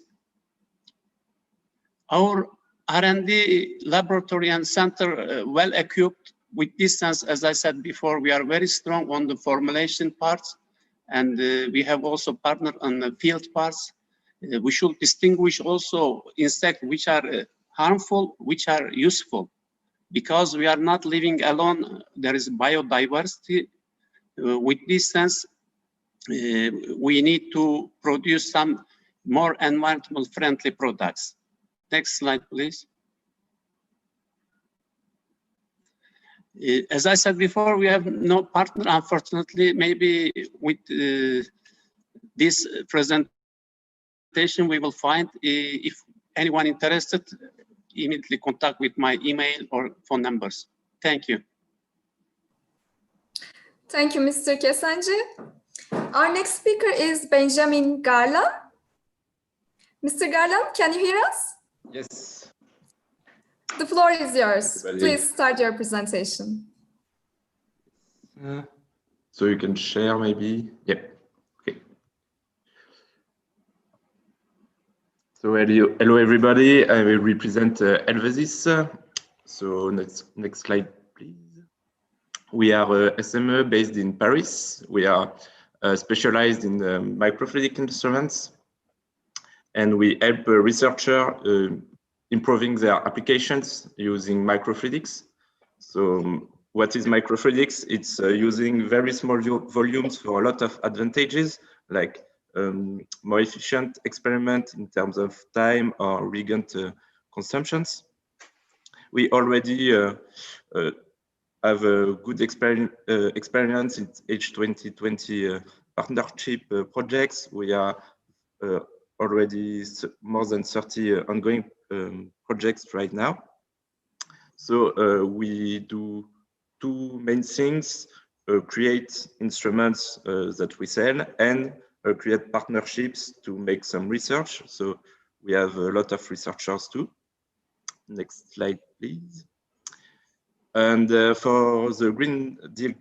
Our R&D laboratory and center well equipped with this sense. As I said before, we are very strong on the formulation parts, and we have also partnered on the field parts. We should distinguish also insects which are harmful, which are useful, because we are not living alone. There is biodiversity. With this sense, we need to produce some more environmental friendly products. Next slide, please. As I said before, we have no partner, unfortunately. Maybe with this presentation, we will find, if anyone interested, immediately contact with my email or phone numbers. Thank you. Thank you, Mr. Kesenci. Our next speaker is Benjamin Garland. Mr. Garland, can you hear us? Yes. The floor is yours. Everybody. Please start your presentation. So you can share maybe. Yep. Okay. So hello everybody. I will represent Helvesis. So next slide, please. We are a SME based in Paris. We are specialized in microfluidic instruments, and we help researchers improving their applications using microfluidics. So what is microfluidics? It's using very small volumes for a lot of advantages, like more efficient experiment in terms of time or reagent consumptions. We already have a good experience in H2020 partnership projects. We are already more than 30 ongoing projects right now. So we do two main things: create instruments that we sell, and create partnerships to make some research. So we have a lot of researchers too. Next slide, please. And for the Green Deal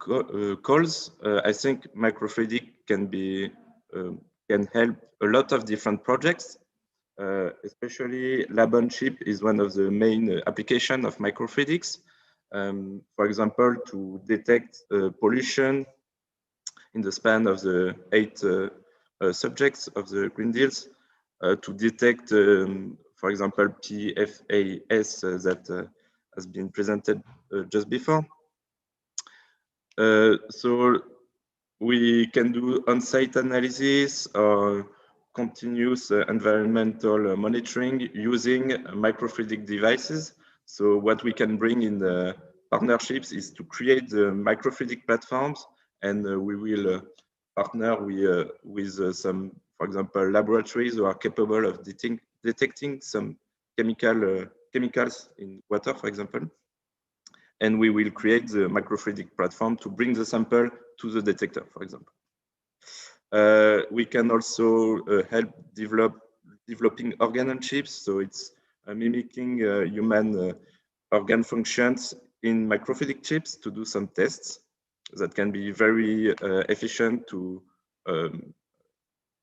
calls, I think microfluidic can help a lot of different projects. Especially lab-on-chip is one of the main applications of microfluidics. For example, to detect pollution in the span of the 8 subjects of the Green Deals, to detect, for example, PFAS that has been presented just before. So we can do on-site analysis or continuous environmental monitoring using microfluidic devices. So what we can bring in the partnerships is to create the microfluidic platforms, and we will partner with some, for example, laboratories who are capable of detecting some chemicals in water, for example. And we will create the microfluidic platform to bring the sample to the detector, for example. We can also help developing organ on chips. So it's mimicking human organ functions in microfluidic chips to do some tests that can be very efficient to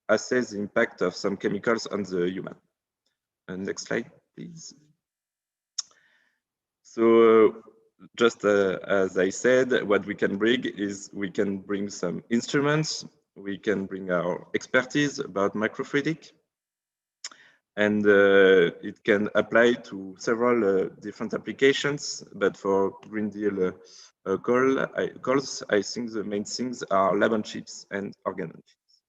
assess the impact of some chemicals on the human. Next slide, please. So just as I said, what we can bring is we can bring some instruments, we can bring our expertise about microfluidic, and it can apply to several different applications. But for Green Deal calls, I think the main things are lab on chips and organ on chips.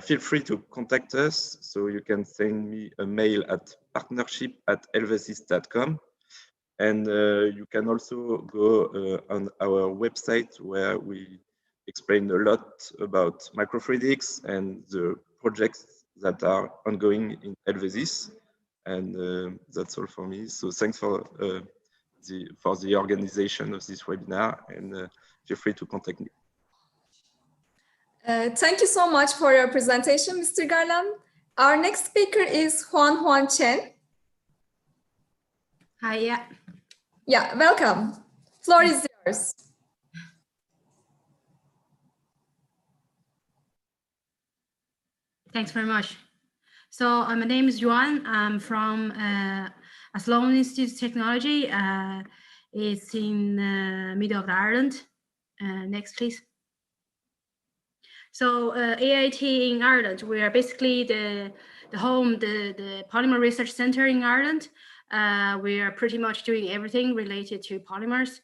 Feel free to contact us. So you can send me a mail at partnership@helvesis.com. And you can also go on our website where we explain a lot about microfluidics and the projects that are ongoing in Helvesis. And that's all for me. So thanks for the organization of this webinar, and feel free to contact me. Thank you so much for your presentation, Mr. Garland. Our next speaker is Huan Chen. Hi, yeah. Yeah, welcome. Floor is yours. Thanks very much. So my name is Yuan. I'm from Sloan Institute of Technology. It's in middle of Ireland. Next, please. So AIT in Ireland, we are basically the Polymer Research Center in Ireland. We are pretty much doing everything related to polymers,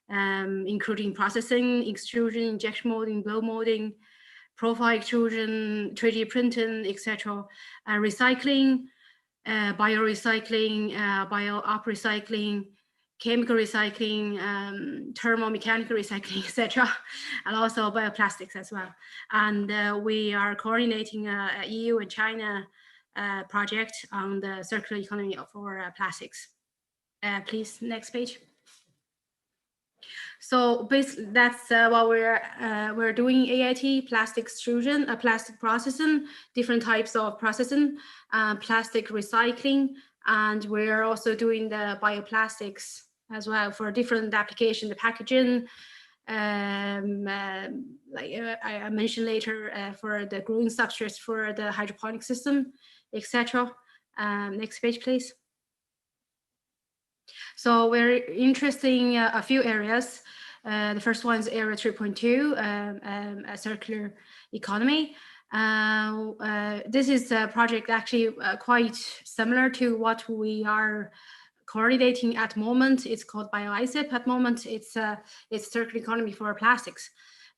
including processing, extrusion, injection molding, blow molding, profile extrusion, 3D printing, etc. Recycling, biorecycling, bio-up recycling, chemical recycling, thermomechanical recycling, etc., and also bioplastics as well. And we are coordinating a EU and China project on the circular economy for plastics. Please, next page. So basically, that's what we're doing. AIT, plastic extrusion, plastic processing, different types of processing, plastic recycling, and we're also doing the bioplastics as well for different applications, the packaging, like I mentioned later, for the growing substrates for the hydroponic system, etc. Next page, please. So we're interested in a few areas. The first one is area 3.2, a circular economy. This is a project actually quite similar to what we are coordinating at the moment. It's called BioISIP at the moment. It's circular economy for plastics.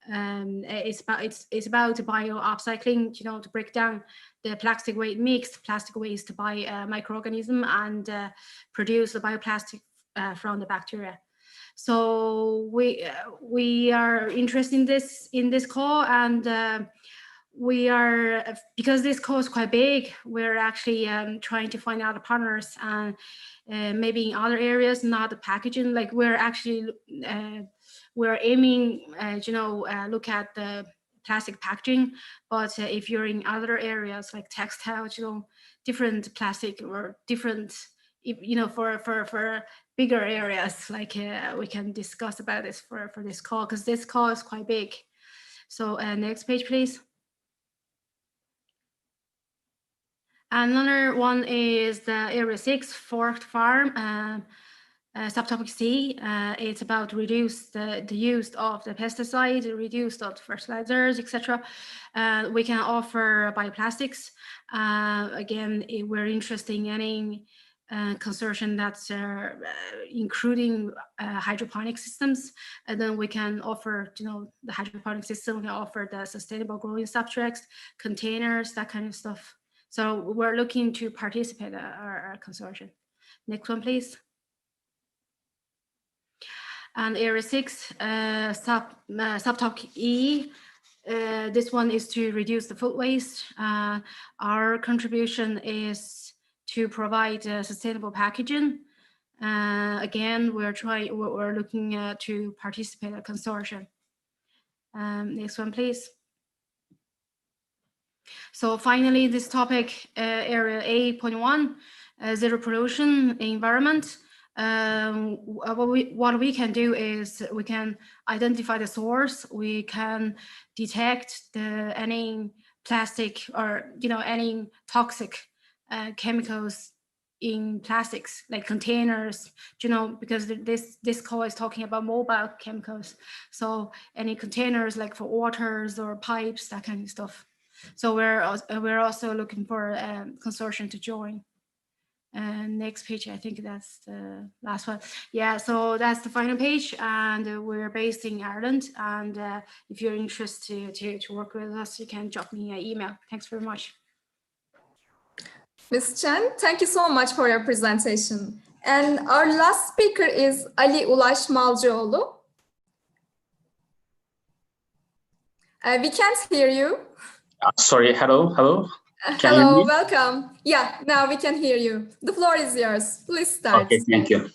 It's about bio upcycling, you know, to break down the plastic waste, mixed plastic waste by microorganism and produce the bioplastic from the bacteria. So we are interested in this call, and we are, because this call is quite big, we're actually trying to find out partners and maybe in other areas, not the packaging. Like we're actually we're aiming, you know, look at the plastic packaging, but if you're in other areas like textiles, you know, different plastic or different, you know, for bigger areas, like we can discuss about this for this call, because this call is quite big. So next page, please. Another one is the Area 6 Forked Farm, subtopic C. It's about reduce the use of the pesticides, reduce of fertilizers, etc. We can offer bioplastics. Again, we're interested in any consortium that's including hydroponic systems, and then we can offer, you know, the hydroponic system. We can offer the sustainable growing substrates, containers, that kind of stuff. So we're looking to participate in our consortium. Next one, please. And Area 6, subtopic E. This one is to reduce the food waste. Our contribution is to provide sustainable packaging. Again, we're looking to participate in a consortium. Next one, please. So finally, this topic, area 8.1, zero pollution environment. What we can do is we can identify the source. We can detect any plastic or any toxic chemicals in plastics, like containers, because this call is talking about mobile chemicals. So any containers like for waters or pipes, that kind of stuff. So we're also looking for a consortium to join. And next page, I think that's the last one. Yeah, so that's the final page, and we're based in Ireland. And if you're interested to work with us, you can drop me an email. Thanks very much. Ms. Chen, thank you so much for your presentation. And our last speaker is Ali Ulaş Malcıoğlu. We can't hear you. Sorry, hello. Hello, welcome. Yeah, now we can hear you. The floor is yours. Please start. Okay, thank you.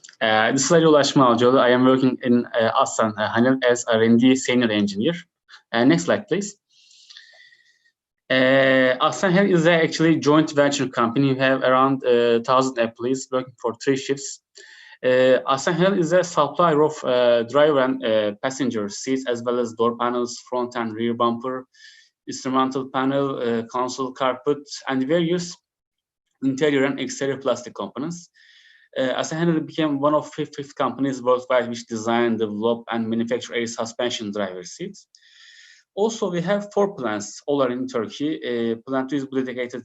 This is Ali Ulaş Malcıoğlu. I am working in Aslan Hanel as R&D senior engineer. Next slide, please. Aslan Hanel is actually a joint venture company. We have around 1,000 employees working for 3 shifts. Aslan Hanel is a supplier of driver and passenger seats, as well as door panels, front and rear bumper, instrumental panel, console carpet, and various interior and exterior plastic components. Aslan Hanel became one of 50 companies worldwide which design, develop, and manufacture air suspension driver seats. Also, we have 4 plants all are in Turkey. Plant 2 is dedicated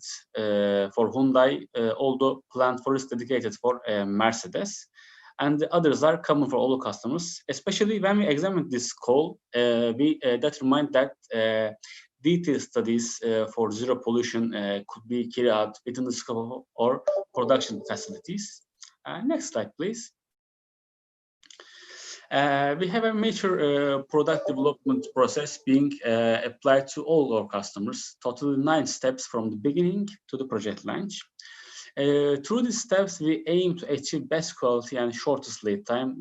for Hyundai, although plant 4 is dedicated for Mercedes. And the others are common for all the customers. Especially when we examine this call, we determined that detailed studies for zero pollution could be carried out within the scope of our production facilities. Next slide, please. We have a major product development process being applied to all our customers, totally 9 steps from the beginning to the project launch. Through these steps, we aim to achieve best quality and shortest lead time.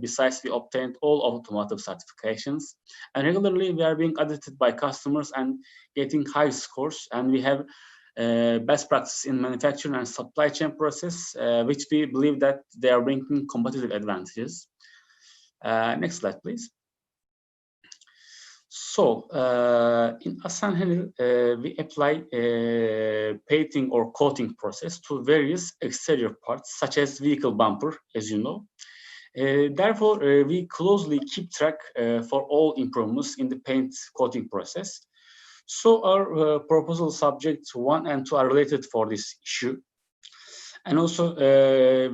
Besides, we obtained all automotive certifications, and regularly we are being audited by customers and getting high scores. And we have best practice in manufacturing and supply chain process, which we believe that they are bringing competitive advantages. Next slide, please. So in Aslan Hanel, we apply painting or coating process to various exterior parts, such as vehicle bumper, as you know. Therefore, we closely keep track for all improvements in the paint coating process. So our proposal subjects 1 and 2 are related for this issue. And also,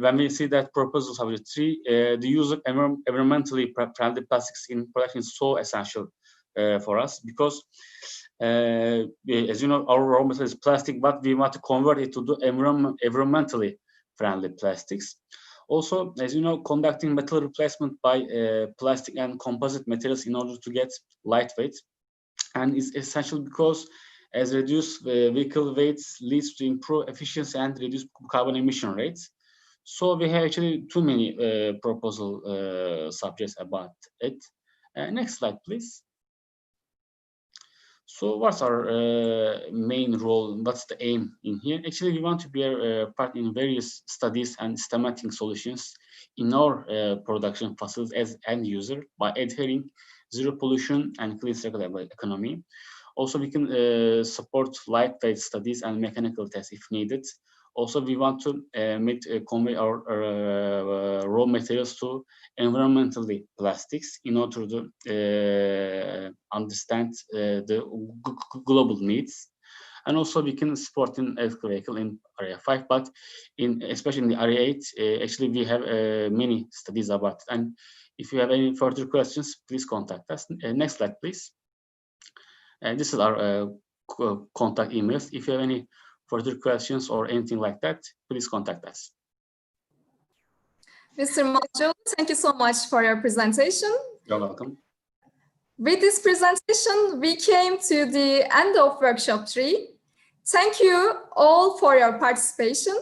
when we see that proposal subject 3, the use of environmentally friendly plastics in production is so essential for us, because as you know, our raw material is plastic, but we want to convert it to do environmentally friendly plastics. Also, as you know, conducting metal replacement by plastic and composite materials in order to get lightweight, and is essential because as reduced vehicle weights leads to improved efficiency and reduced carbon emission rates. So we have actually too many proposal subjects about it. Next slide, please. So what's our main role? What's the aim in here? Actually, we want to be a part in various studies and systematic solutions in our production facilities as end user by adhering zero pollution and clean circular economy. Also, we can support lightweight studies and mechanical tests if needed. Also, we want to convey our raw materials to environmentally plastics in order to understand the global needs. And also, we can support in electric vehicle in Area 5, but especially in the Area 8, actually we have many studies about it. And if you have any further questions, please contact us. Next slide, please. This is our contact emails. If you have any further questions or anything like that, please contact us. Mr. Malcıoğlu, thank you so much for your presentation. You're welcome. With this presentation, we came to the end of workshop 3. Thank you all for your participation.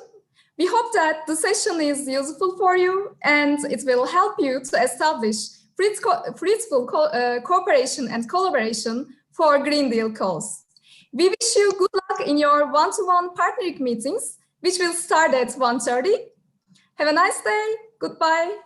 We hope that the session is useful for you and it will help you to establish fruitful cooperation and collaboration for Green Deal cause. We wish you good luck in your one-to-one partnering meetings, which will start at 1:30. Have a nice day. Goodbye.